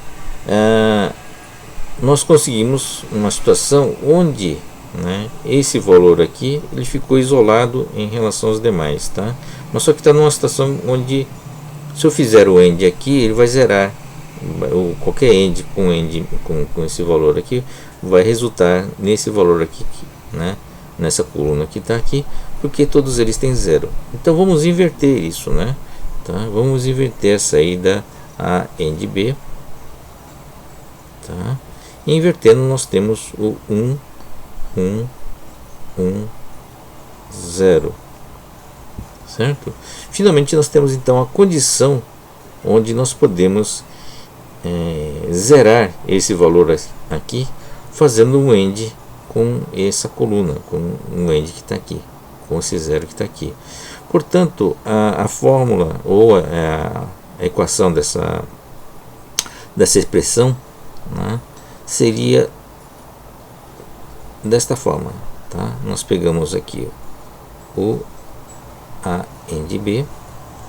nós conseguimos uma situação onde, né, esse valor aqui ele ficou isolado em relação aos demais, tá? Mas só que está numa situação onde, se eu fizer o AND aqui, ele vai zerar. Qualquer AND com esse valor aqui vai resultar nesse valor aqui, né, nessa coluna que está aqui, porque todos eles têm 0. Então vamos inverter isso, né? Tá? Vamos inverter a saída A AND B. Tá? E invertendo nós temos o 1 1 1 0, certo? Finalmente nós temos então a condição onde nós podemos zerar esse valor aqui fazendo um AND com essa coluna, com um AND que está aqui, com esse 0 que está aqui. Portanto, a fórmula ou a equação dessa expressão, né, seria desta forma. Tá? Nós pegamos aqui o A AND B,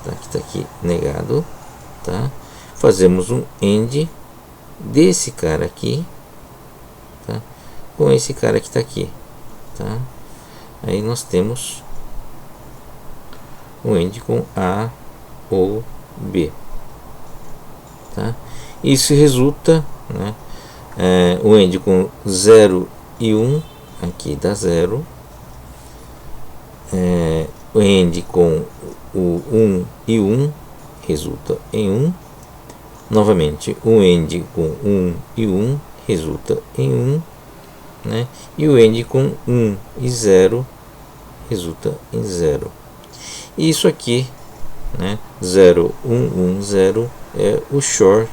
tá? Que está aqui negado, tá? Fazemos um AND desse cara aqui, tá? Com esse cara que está aqui, tá? Aí nós temos um AND com A ou B, tá? Isso resulta, né, o AND com 0 e 1 aqui dá 0, o AND com o 1 e 1 resulta em 1, novamente o AND com 1 e 1 resulta em 1, né? E o AND com 1 e 0 resulta em 0. E isso aqui, né, 0 1 1 0 é o SHOR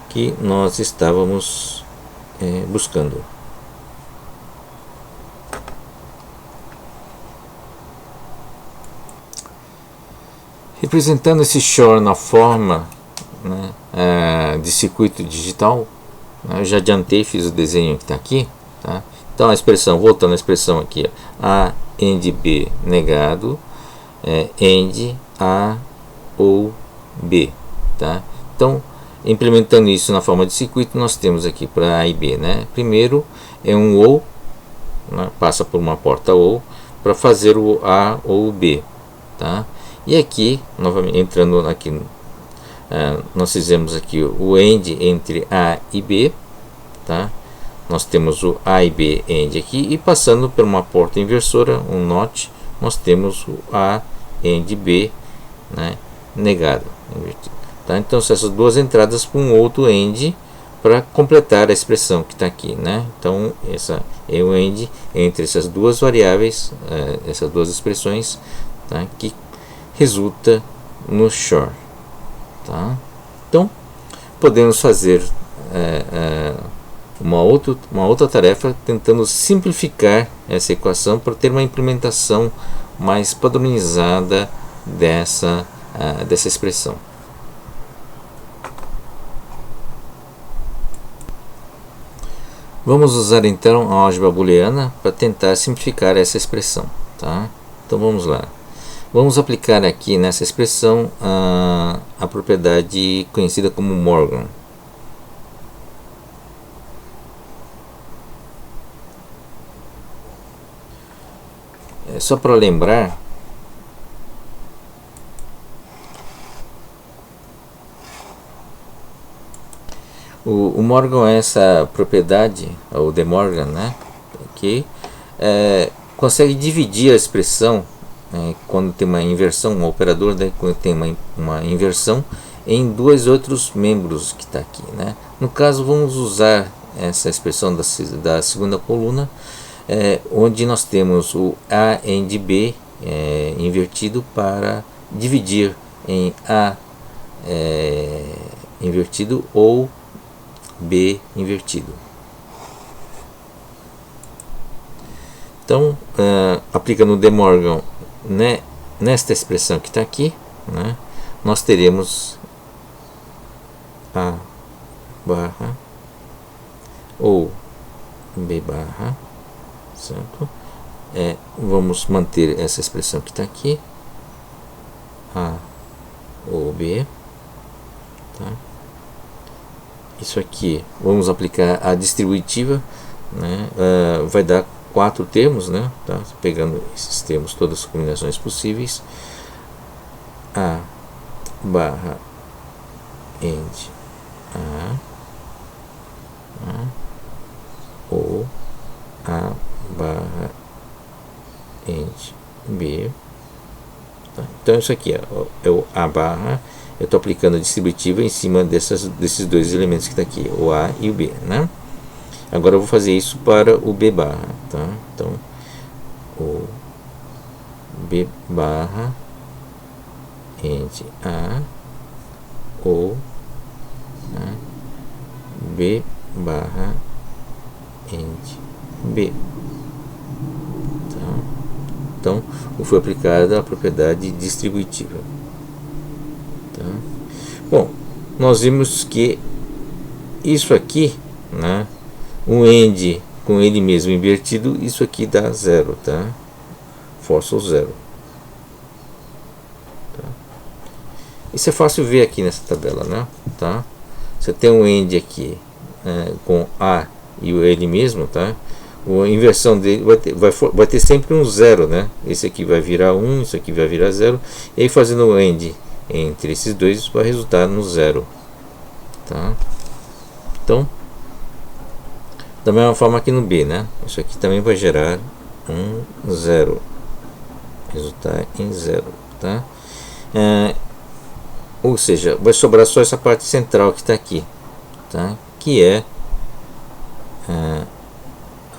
que nós estávamos buscando. Representando esse SHOR na forma né, de circuito digital. Eu já adiantei, fiz o desenho que está aqui, tá? Então a expressão, voltando à expressão aqui, ó, A AND B negado, AND A ou B, tá? Então, implementando isso na forma de circuito, nós temos aqui para A e B, né? Primeiro é um OU, né? Passa por uma porta OU para fazer o A ou o B, tá? E aqui, novamente, entrando aqui, nós fizemos aqui o AND entre A e B, tá? Nós temos o A e B AND aqui, e passando por uma porta inversora, um NOT, nós temos o A AND B, né, negado, invertido, tá? Então são essas duas entradas para um outro AND para completar a expressão que está aqui, né? Então essa é o AND entre essas duas variáveis, essas duas expressões, tá? Que resulta no XOR, tá? Então podemos fazer uma outra tarefa tentando simplificar essa equação para ter uma implementação mais padronizada dessa expressão. Vamos usar então a álgebra booleana para tentar simplificar essa expressão, tá? Então vamos lá. Vamos aplicar aqui nessa expressão a propriedade conhecida como Morgan. Só para lembrar, o Morgan é essa propriedade, ou De Morgan, né, que consegue dividir a expressão quando tem uma inversão, um operador, né, quando tem uma inversão, em dois outros membros que está aqui, né. No caso, vamos usar essa expressão da segunda coluna, onde nós temos o A AND B invertido para dividir em A invertido ou B invertido. Então, aplicando o De Morgan, né, nesta expressão que está aqui, né, nós teremos A barra ou B barra, certo? Vamos manter essa expressão que está aqui, A ou B, tá? Isso aqui, vamos aplicar a distributiva, né? Vai dar 4 termos, né? Tá? Pegando esses termos, todas as combinações possíveis, A barra AND A ou A barra AND B, tá? Então isso aqui é o A barra, eu estou aplicando a distributiva em cima desses dois elementos que está aqui, o A e o B, né? Agora eu vou fazer isso para o B barra, tá? Então o B barra AND A ou B barra AND B, tá? Então foi aplicada a propriedade distributiva, tá? Bom, nós vimos que isso aqui, né, um AND com ele mesmo invertido, isso aqui dá zero, tá? Força o zero, tá? Isso é fácil ver aqui nessa tabela, né? Tá? Você tem um AND aqui com A e ele mesmo, tá? A inversão dele vai ter sempre um zero, né? Esse aqui vai virar 1, isso aqui vai virar 0, e aí fazendo o AND entre esses dois vai resultar no zero, tá? Então, da mesma forma aqui no B, né? Isso aqui também vai gerar um zero, resultar em zero, tá? Ou seja, vai sobrar só essa parte central que está aqui, tá? Que é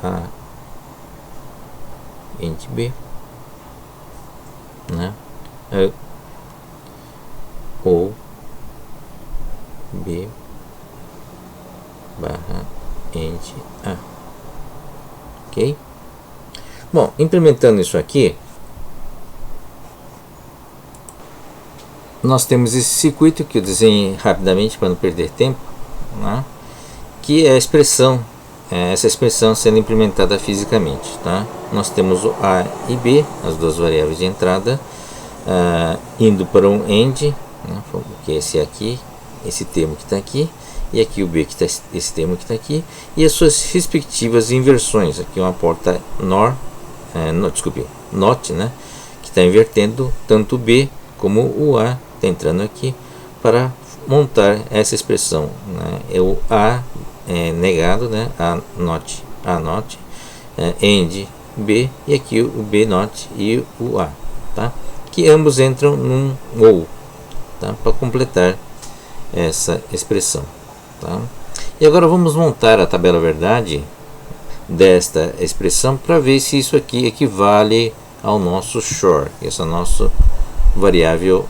A AND B, né? Ou B barra AND A, ok? Bom, implementando isso aqui, nós temos esse circuito que eu desenhei rapidamente para não perder tempo, né? Que é a expressão, essa expressão sendo implementada fisicamente, tá? Nós temos o A e B, as duas variáveis de entrada, indo para um AND, né? Que é esse aqui, esse termo que está aqui, e aqui o B, que está esse termo que está aqui, e as suas respectivas inversões. Aqui uma porta NOR, NOT, né? Que está invertendo tanto o B como o A, está entrando aqui para montar essa expressão, né? É o A negado, né? A NOT, AND B, e aqui o B NOT e o A, tá? Que ambos entram num OU, tá? Para completar essa expressão, tá? E agora vamos montar a tabela verdade desta expressão para ver se isso aqui equivale ao nosso short, essa nossa variável,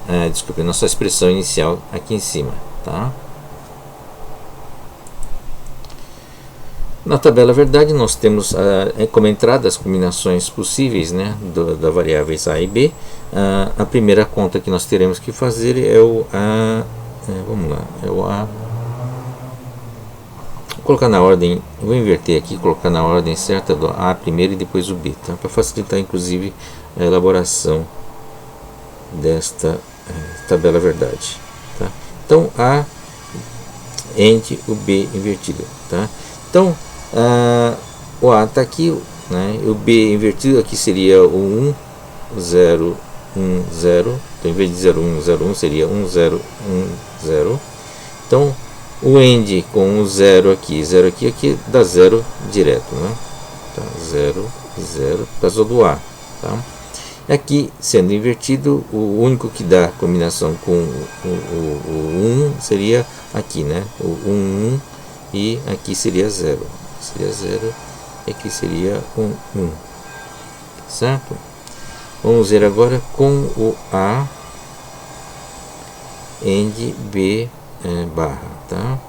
nossa expressão inicial aqui em cima, tá? Na tabela verdade nós temos como entrada as combinações possíveis, né, da variáveis A e B. A primeira conta que nós teremos que fazer é o A, vamos lá, é o A. Vou colocar na ordem, vou inverter aqui, colocar na ordem certa do A primeiro e depois o B, tá? Para facilitar inclusive a elaboração desta tabela verdade, tá? Então A AND o B invertido, tá? Então o A está aqui, né? O B invertido aqui seria o 1 0 1 0, então em vez de 0 1 0 1 seria 1 0 1 0. Então o AND com o 0 aqui dá 0 direto, né? Tá, 0 0 por causa do A, tá? Aqui sendo invertido, o único que dá combinação com o 1 seria aqui, né? O 1 e aqui seria 0, e aqui seria 1, certo? Vamos ver agora com o A AND B barra, tá?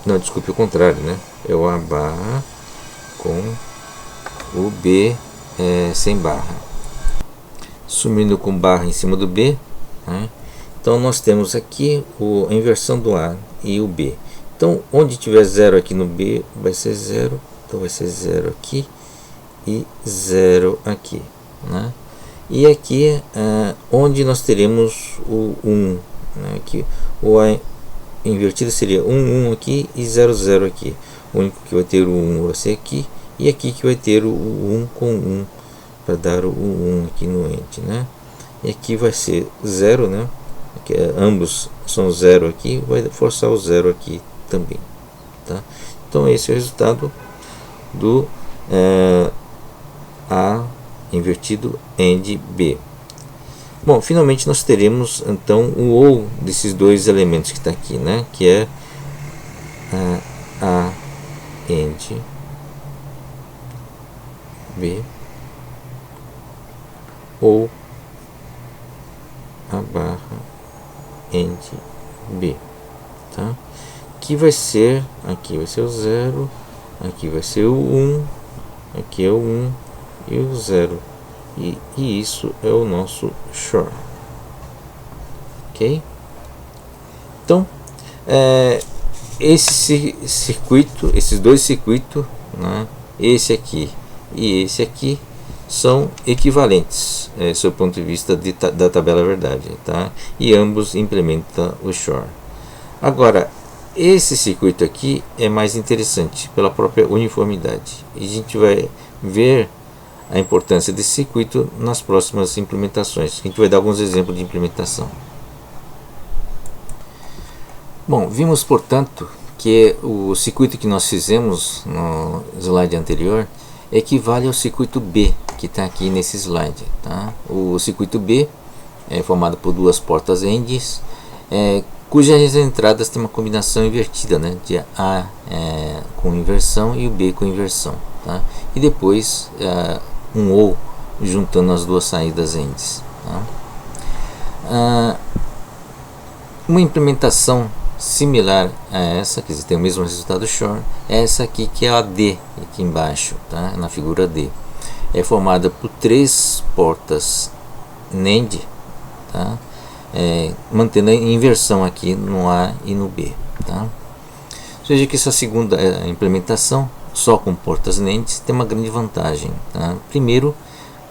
Não, desculpe, o contrário, né? É o A barra com o B sem barra, sumindo com barra em cima do B, né? Então nós temos aqui a inversão do A e o B. Então onde tiver 0 aqui no B vai ser 0, então vai ser 0 aqui e 0 aqui, né? E aqui onde nós teremos o 1, né? Aqui o A invertido seria 1 1 aqui e 0 0 aqui. O único que vai ter o 1 vai ser aqui, e aqui que vai ter o 1 com 1 para dar o 1 aqui no ente, né? E aqui vai ser 0, né? Aqui, ambos são 0 aqui, vai forçar o 0 aqui também, tá? Então esse é o resultado do A invertido AND B. Bom, finalmente nós teremos então o OU desses dois elementos que está aqui, né? Que é A AND B ou A barra AND B, tá? Que vai ser, aqui vai ser o 0, aqui vai ser o 1, aqui é o 1 e o 0, e isso é o nosso short, ok? Então esse circuito, esses dois circuitos, né, esse aqui e esse aqui, são equivalentes sob o ponto de vista da tabela verdade, tá? E ambos implementam o short. Agora esse circuito aqui é mais interessante pela própria uniformidade, e a gente vai ver a importância desse circuito nas próximas implementações. A gente vai dar alguns exemplos de implementação. Bom, vimos portanto que o circuito que nós fizemos no slide anterior equivale ao circuito B que está aqui nesse slide, tá? O circuito B é formado por duas portas ANDs, cujas entradas têm uma combinação invertida, né? De A com inversão e o B com inversão, tá? E depois um OU juntando as duas saídas ANDs, tá? Uma implementação similar a essa, quer dizer, tem o mesmo resultado short, é essa aqui que é a D, aqui embaixo, tá? Na figura D. É formada por três portas NAND, tá? mantendo a inversão aqui no A e no B, tá? Ou seja que essa segunda implementação, só com portas NAND, tem uma grande vantagem, tá? Primeiro,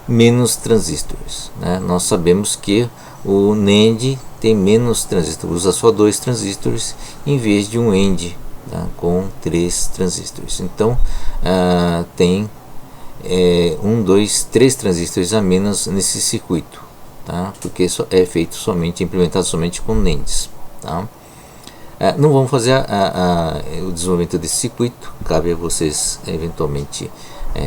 menos transistores, né? Nós sabemos que o NAND tem menos transistores, usa só 2 transistores em vez de um AND, tá? Com 3 transistores. Então tem 3 transistores a menos nesse circuito, tá? Porque isso é feito somente, implementado somente com NANDs, tá? Não vamos fazer o desenvolvimento desse circuito, cabe a vocês eventualmente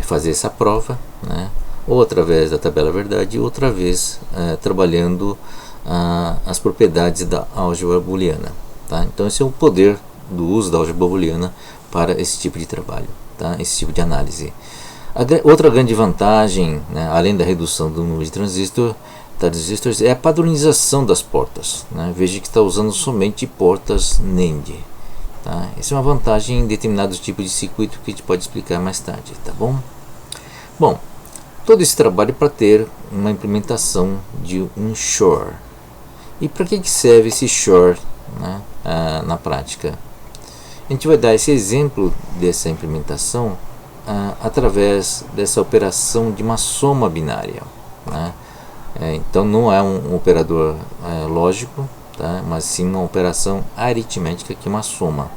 fazer essa prova, né? Ou através da tabela verdade, ou outra vez trabalhando as propriedades da álgebra booleana, tá? Então esse é o poder do uso da álgebra booleana para esse tipo de trabalho, tá? Esse tipo de análise. Outra grande vantagem, né, além da redução do número de transistores, é a padronização das portas, né? Veja que está usando somente portas NAND, tá? Essa é uma vantagem em determinados tipos de circuito que a gente pode explicar mais tarde, tá bom? Bom, todo esse trabalho para ter uma implementação de um SHORE. E para que serve esse SHORE, né, na prática? A gente vai dar esse exemplo dessa implementação através dessa operação de uma soma binária, né? Então não é um operador lógico, tá? Mas sim uma operação aritmética, que é uma soma,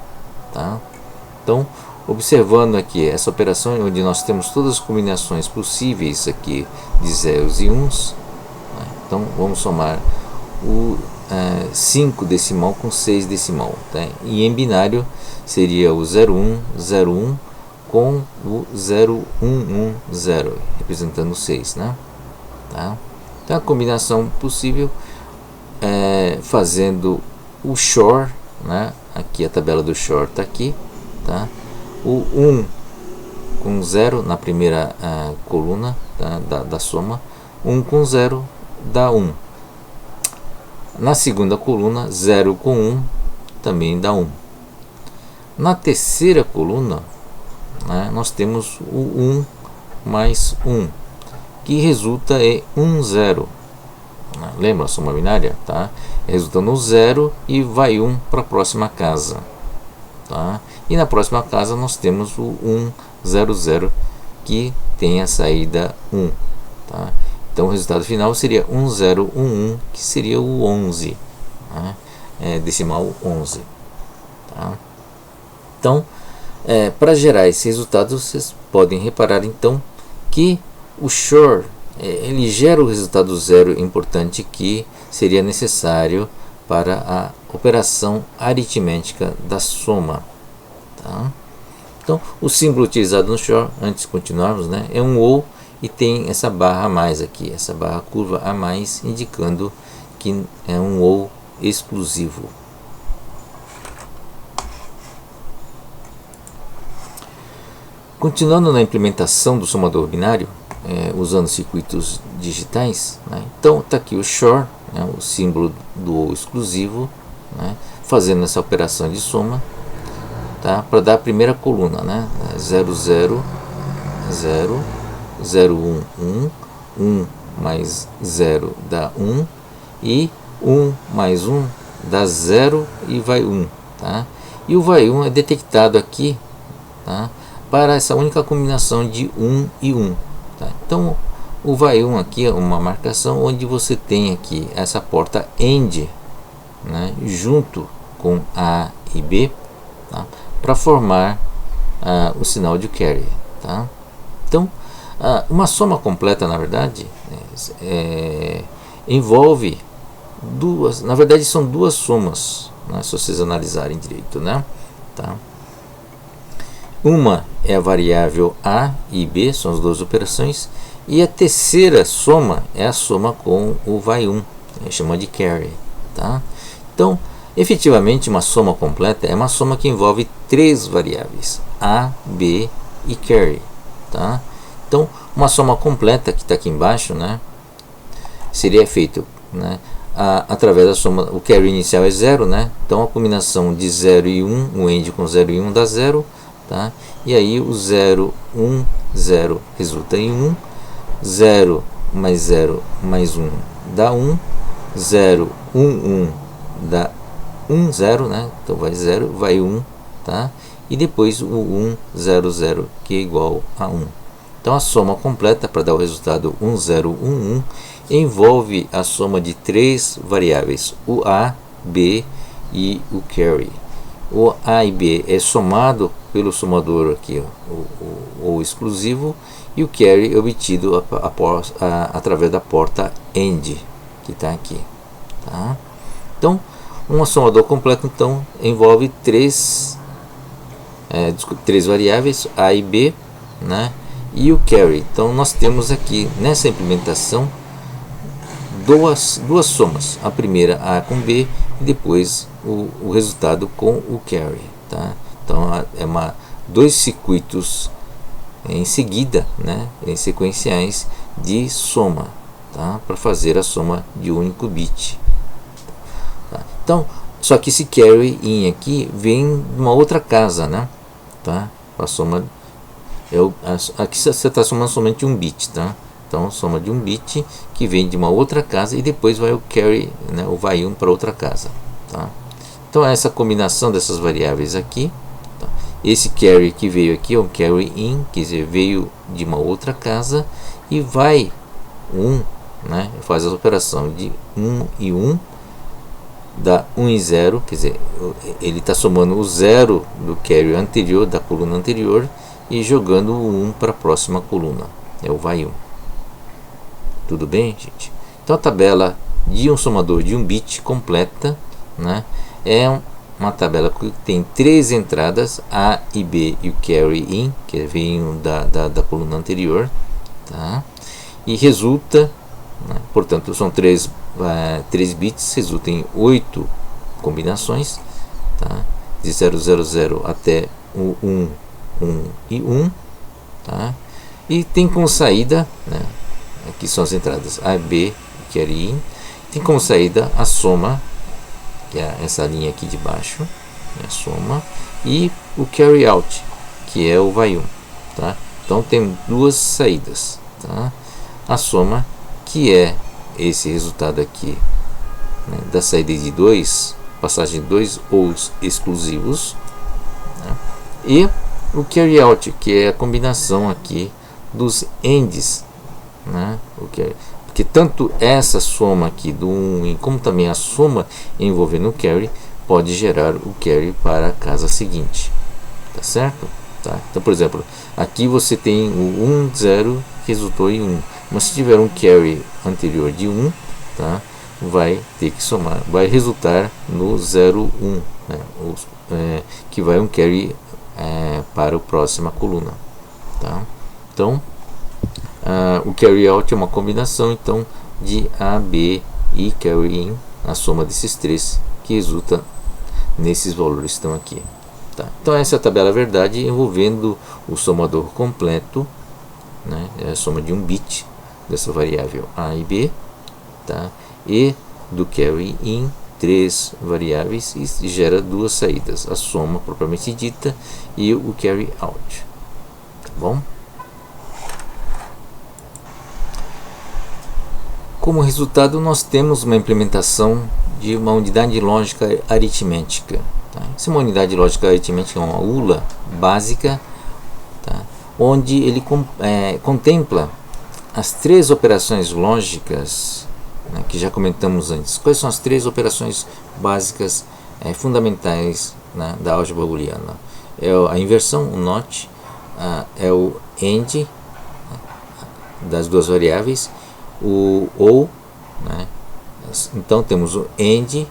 tá? Então, observando aqui essa operação onde nós temos todas as combinações possíveis aqui de zeros e uns, né? Então vamos somar o 5 decimal com 6 decimal, tá? E em binário seria o 0101 com o 0110, representando 6, né? Tá? Então a combinação possível fazendo o SHORE, né? Aqui a tabela do SHORE está aqui, tá? O 1 com 0 na primeira coluna, tá? da soma, 1 com 0 dá 1. Na segunda coluna, 0 com 1 também dá 1. Na terceira coluna, né, nós temos o 1 mais 1, que resulta em 1, 0. Lembra a soma binária? Tá? Resulta no 0 e vai 1 para a próxima casa. Tá? E na próxima casa nós temos o 1, 0, 0, que tem a saída 1. Tá? Então o resultado final seria 1, 0, 1, 1, que seria o 11. Tá? Decimal 11. Tá? Então, para gerar esse resultado, vocês podem reparar então que o SHORE ele gera o resultado zero importante que seria necessário para a operação aritmética da soma. Tá? Então, o símbolo utilizado no SHORE, antes de continuarmos, né, é um OU e tem essa barra a mais aqui, essa barra curva a mais, indicando que é um OU exclusivo. Continuando na implementação do somador binário, usando circuitos digitais, né? Então está aqui o SHORE, né? O símbolo do OU exclusivo, né? Fazendo essa operação de soma, tá? Para dar a primeira coluna, né? 0, 0, 0, 0, 1, 1, 1 mais 0 dá 1, e 1 mais 1 dá 0 e vai 1. Tá? E o vai 1 é detectado aqui, tá? Para essa única combinação de 1 e 1. Tá? Então o vai 1 aqui é uma marcação onde você tem aqui essa porta AND, né, junto com A e B, tá? Para formar o sinal de carry. Tá? Então uma soma completa, na verdade, envolve duas, na verdade são duas somas, né, se vocês analisarem direito, né? Tá? Uma é a variável A e B, são as duas operações, e a terceira soma é a soma com o vai 1, chama de carry. Tá? Então, efetivamente, uma soma completa é uma soma que envolve três variáveis, A, B e carry. Tá? Então, uma soma completa, que está aqui embaixo, né, seria feito, né, através da soma. O carry inicial é 0, né? Então a combinação de 0 e 1, o AND com 0 e 1 dá 0, tá? E aí o 0, 1, 0 resulta em 1, 0 mais 0 mais 1 dá 1, 0, 1, 1 dá 1, 0, né? Então vai 0, vai 1, tá? E depois o 1, 0, 0, que é igual a 1. Então a soma completa para dar o resultado 1, 0, 1, 1 envolve a soma de três variáveis, o A, B e o carry. O A e B é somado pelo somador aqui, o exclusivo, e o carry é obtido através da porta AND, que está aqui. Tá? Então, um somador completo então envolve três variáveis, A e B, né? E o carry. Então nós temos aqui nessa implementação duas somas, a primeira A com B e depois o resultado com o carry. Tá? Então é dois circuitos em seguida, né? Em sequenciais de soma, tá? Para fazer a soma de um único bit. Tá? Então, só que esse carry in aqui vem de uma outra casa, né? Tá? A soma aqui você está somando somente um bit, tá? Então soma de um bit que vem de uma outra casa e depois vai o carry, né? O vai 1 para outra casa, tá? Então essa combinação dessas variáveis aqui, tá? Esse carry que veio aqui é um carry in, quer dizer, veio de uma outra casa, e vai 1, né? Faz a operação de 1 e 1, dá 1 e 0, quer dizer, ele está somando o 0 do carry anterior, da coluna anterior, e jogando o 1 para a próxima coluna, é o vai 1. Tudo bem, gente? Então a tabela de um somador de um bit completa, né, é uma tabela que tem três entradas, A e B e o carry in, que vem da coluna anterior, tá? E resulta, né, portanto, são 3 bits, resulta em 8 combinações, tá? De 000 até o 1, 1 e 1, tá? E tem como saída, né, aqui são as entradas A e B, carry in, tem como saída a soma, que é essa linha aqui de baixo, né, a soma, e o carry out, que é o vai 1, tá? Então tem duas saídas, tá? A soma, que é esse resultado aqui, né, da saída de 2, passagem de 2 ou exclusivos, né? E o carry out, que é a combinação aqui dos ANDs, né? Porque tanto essa soma aqui do 1 como também a soma envolvendo o carry pode gerar o carry para a casa seguinte, tá certo? Tá? Então, por exemplo, aqui você tem o 1, 0 que resultou em 1, mas se tiver um carry anterior de 1, tá? Vai ter que somar, vai resultar no 0, 1, né? Que vai um carry para a próxima coluna, tá? Então o carry out é uma combinação então de A, B e carry in, a soma desses três, que resulta nesses valores que estão aqui, tá? Então essa é a tabela verdade envolvendo o somador completo, né? É a soma de um bit dessa variável A e B, tá? E do carry in, três variáveis, e gera duas saídas, a soma propriamente dita e o carry out, tá bom? Como resultado, nós temos uma implementação de uma unidade lógica aritmética, tá? Essa é uma unidade lógica aritmética, uma ULA básica, tá? Onde ele contempla as três operações lógicas, né, que já comentamos antes. Quais são as três operações básicas fundamentais, né, da álgebra booleana? É a inversão, o NOT, é o AND, das duas variáveis, o OR, né? Então temos o AND,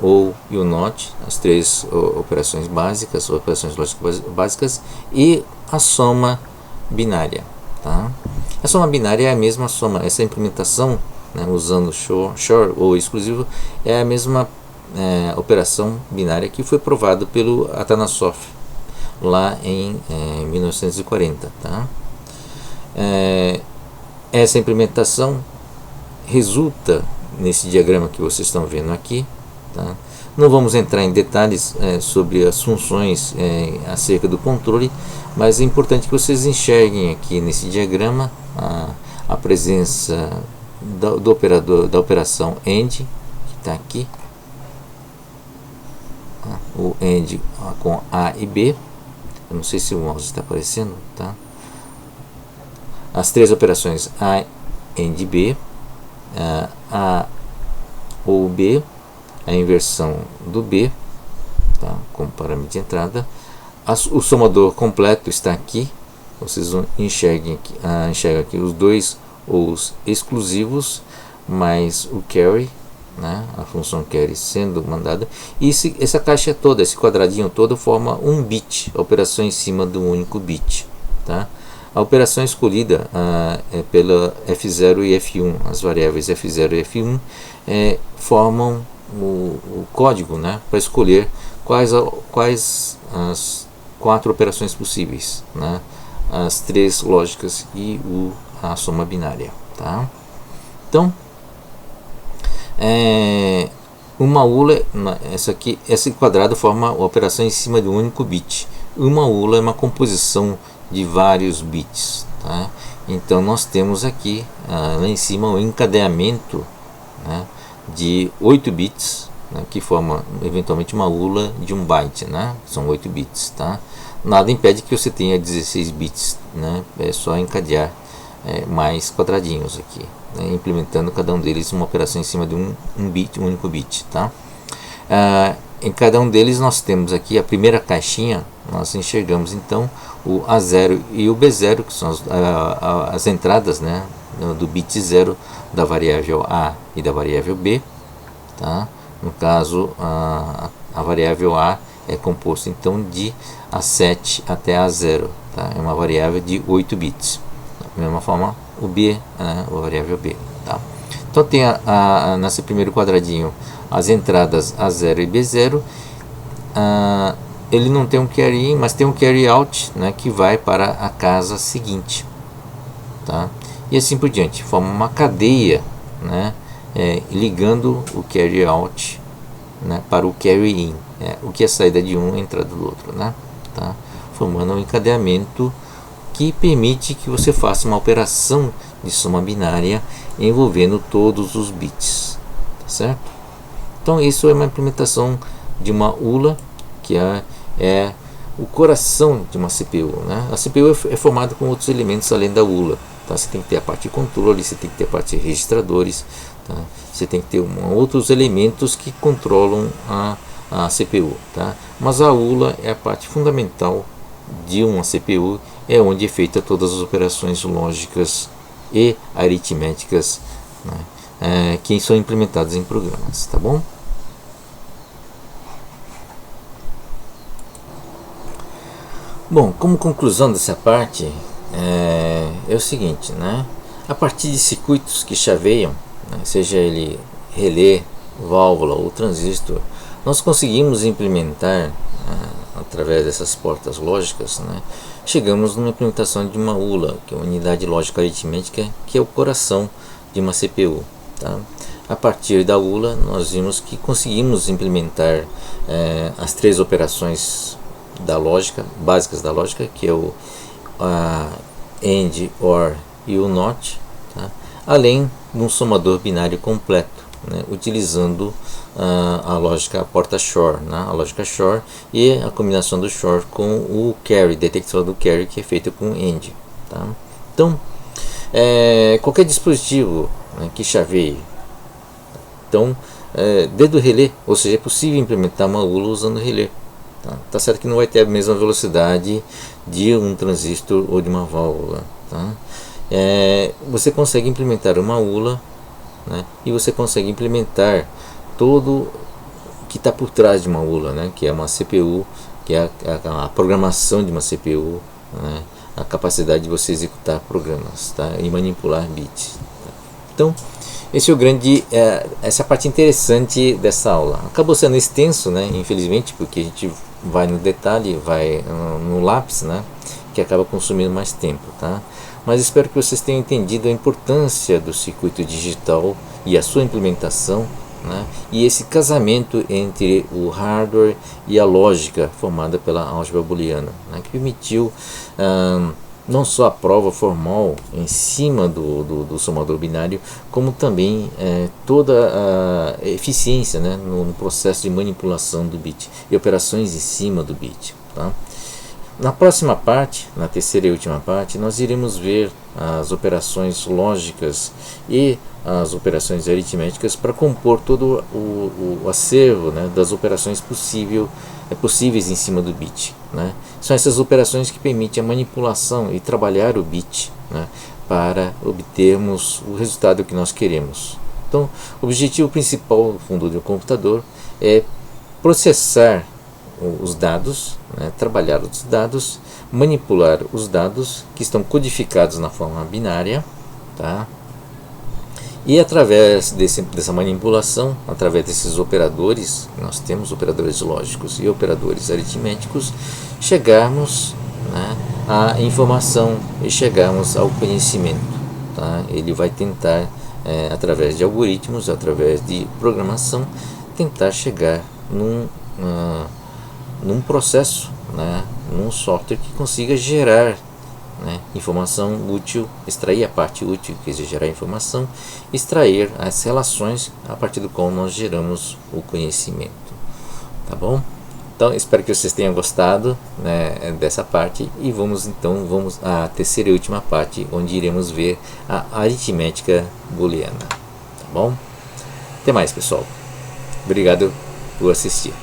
OR e o NOT, as três operações básicas, operações lógicas básicas, e a soma binária, tá? A soma binária é a mesma soma, essa implementação, né, usando shor ou exclusivo, é a mesma operação binária que foi provado pelo Atanasoff lá em 1940, tá? Essa implementação resulta nesse diagrama que vocês estão vendo aqui, tá? Não vamos entrar em detalhes sobre as funções acerca do controle, mas é importante que vocês enxerguem aqui nesse diagrama a presença do operador, da operação AND, está aqui, o AND com A e B. Eu não sei se o mouse está aparecendo, tá? As três operações A, AND B, A ou B, a inversão do B, tá? Como parâmetro de entrada. O somador completo está aqui. Vocês enxergam aqui os dois os exclusivos mais o carry, né? A função carry sendo mandada. E essa caixa toda, esse quadradinho todo, forma um bit, a operação em cima do único bit, tá? A operação escolhida é pela F0 e F1. As variáveis F0 e F1 formam o código, né, para escolher quais as 4 operações possíveis, né, as 3 lógicas e a soma binária, tá? Então, uma ULA, esse quadrado forma a operação em cima do único bit. Uma ULA é uma composição de vários bits, tá? Então nós temos aqui lá em cima o encadeamento, né, de 8 bits, né, que forma eventualmente uma ULA de 1 byte, né? São 8 bits, tá? Nada impede que você tenha 16 bits, né? É só encadear mais quadradinhos aqui, né, implementando cada um deles uma operação em cima de um único bit, tá? Em cada um deles nós temos aqui a primeira caixinha. Nós enxergamos então o A0 e o B0, que são as entradas, né, do bit 0 da variável A e da variável B, tá? No caso, a variável A é composta então de A7 até A0, tá? É uma variável de 8 bits. Da mesma forma, o B, a variável B, tá? Então tem nesse primeiro quadradinho as entradas A0 e B0. Ele não tem um carry in, mas tem um carry out, né, que vai para a casa seguinte, tá? E assim por diante, forma uma cadeia, né, ligando o carry out, né, para o carry in, o que é saída de um, entrada do outro, né, tá? Formando um encadeamento que permite que você faça uma operação de soma binária envolvendo todos os bits, tá certo? Então isso é uma implementação de uma ULA, que é o coração de uma CPU, né? A CPU é formada com outros elementos além da ULA, tá? Você tem que ter a parte de controle, você tem que ter a parte de registradores, tá? Você tem que ter outros elementos que controlam a CPU, tá? Mas a ULA é a parte fundamental de uma CPU, é onde é feita todas as operações lógicas e aritméticas, né, que são implementadas em programas, tá bom? Bom, como conclusão dessa parte, é o seguinte, né? A partir de circuitos que chaveiam, né, seja ele relé, válvula ou transistor, nós conseguimos implementar, através dessas portas lógicas, né, chegamos numa implementação de uma ULA, que é uma unidade lógica aritmética, que é o coração de uma CPU, tá? A partir da ULA, nós vimos que conseguimos implementar as 3 operações da lógica, básicas da lógica, que é o AND, OR e o NOT, tá? Além de um somador binário completo, né, utilizando a lógica porta shor, né, a lógica shor e a combinação do shor com o carry, detector do carry, que é feito com AND, tá? Então, qualquer dispositivo, né, que chaveie, então, desde o relé, ou seja, é possível implementar uma ULA usando relé. Tá certo que não vai ter a mesma velocidade de um transistor ou de uma válvula, tá? Você consegue implementar uma ULA, né, e você consegue implementar todo que está por trás de uma ULA, né, que é uma CPU, que é a programação de uma CPU, né, a capacidade de você executar programas, tá, e manipular bits, tá? Então, esse é o grande, essa parte interessante dessa aula. Acabou sendo extenso, né, infelizmente, porque a gente vai no detalhe, vai no lápis, né, que acaba consumindo mais tempo, tá? Mas espero que vocês tenham entendido a importância do circuito digital e a sua implementação, né, e esse casamento entre o hardware e a lógica formada pela álgebra booleana, né, que permitiu não só a prova formal em cima do somador binário, como também toda a eficiência, né, no processo de manipulação do bit e operações em cima do bit. Tá? Na próxima parte, na terceira e última parte, nós iremos ver as operações lógicas e as operações aritméticas para compor todo o acervo, né, das operações possíveis em cima do bit. Né? São essas operações que permitem a manipulação e trabalhar o bit, né, para obtermos o resultado que nós queremos. Então, o objetivo principal do fundo do computador é processar os dados, né, trabalhar os dados, manipular os dados que estão codificados na forma binária, tá? E através dessa manipulação, através desses operadores, nós temos operadores lógicos e operadores aritméticos, chegarmos, né, à informação e chegarmos ao conhecimento. Tá? Ele vai tentar, através de algoritmos, através de programação, tentar chegar num processo, né, num software que consiga gerar, né, informação útil, extrair a parte útil, que é gerar informação, extrair as relações a partir do qual nós geramos o conhecimento. Tá bom? Então espero que vocês tenham gostado, né, dessa parte, e vamos à terceira e última parte, onde iremos ver a aritmética booleana. Tá bom? Até mais, pessoal. Obrigado por assistir.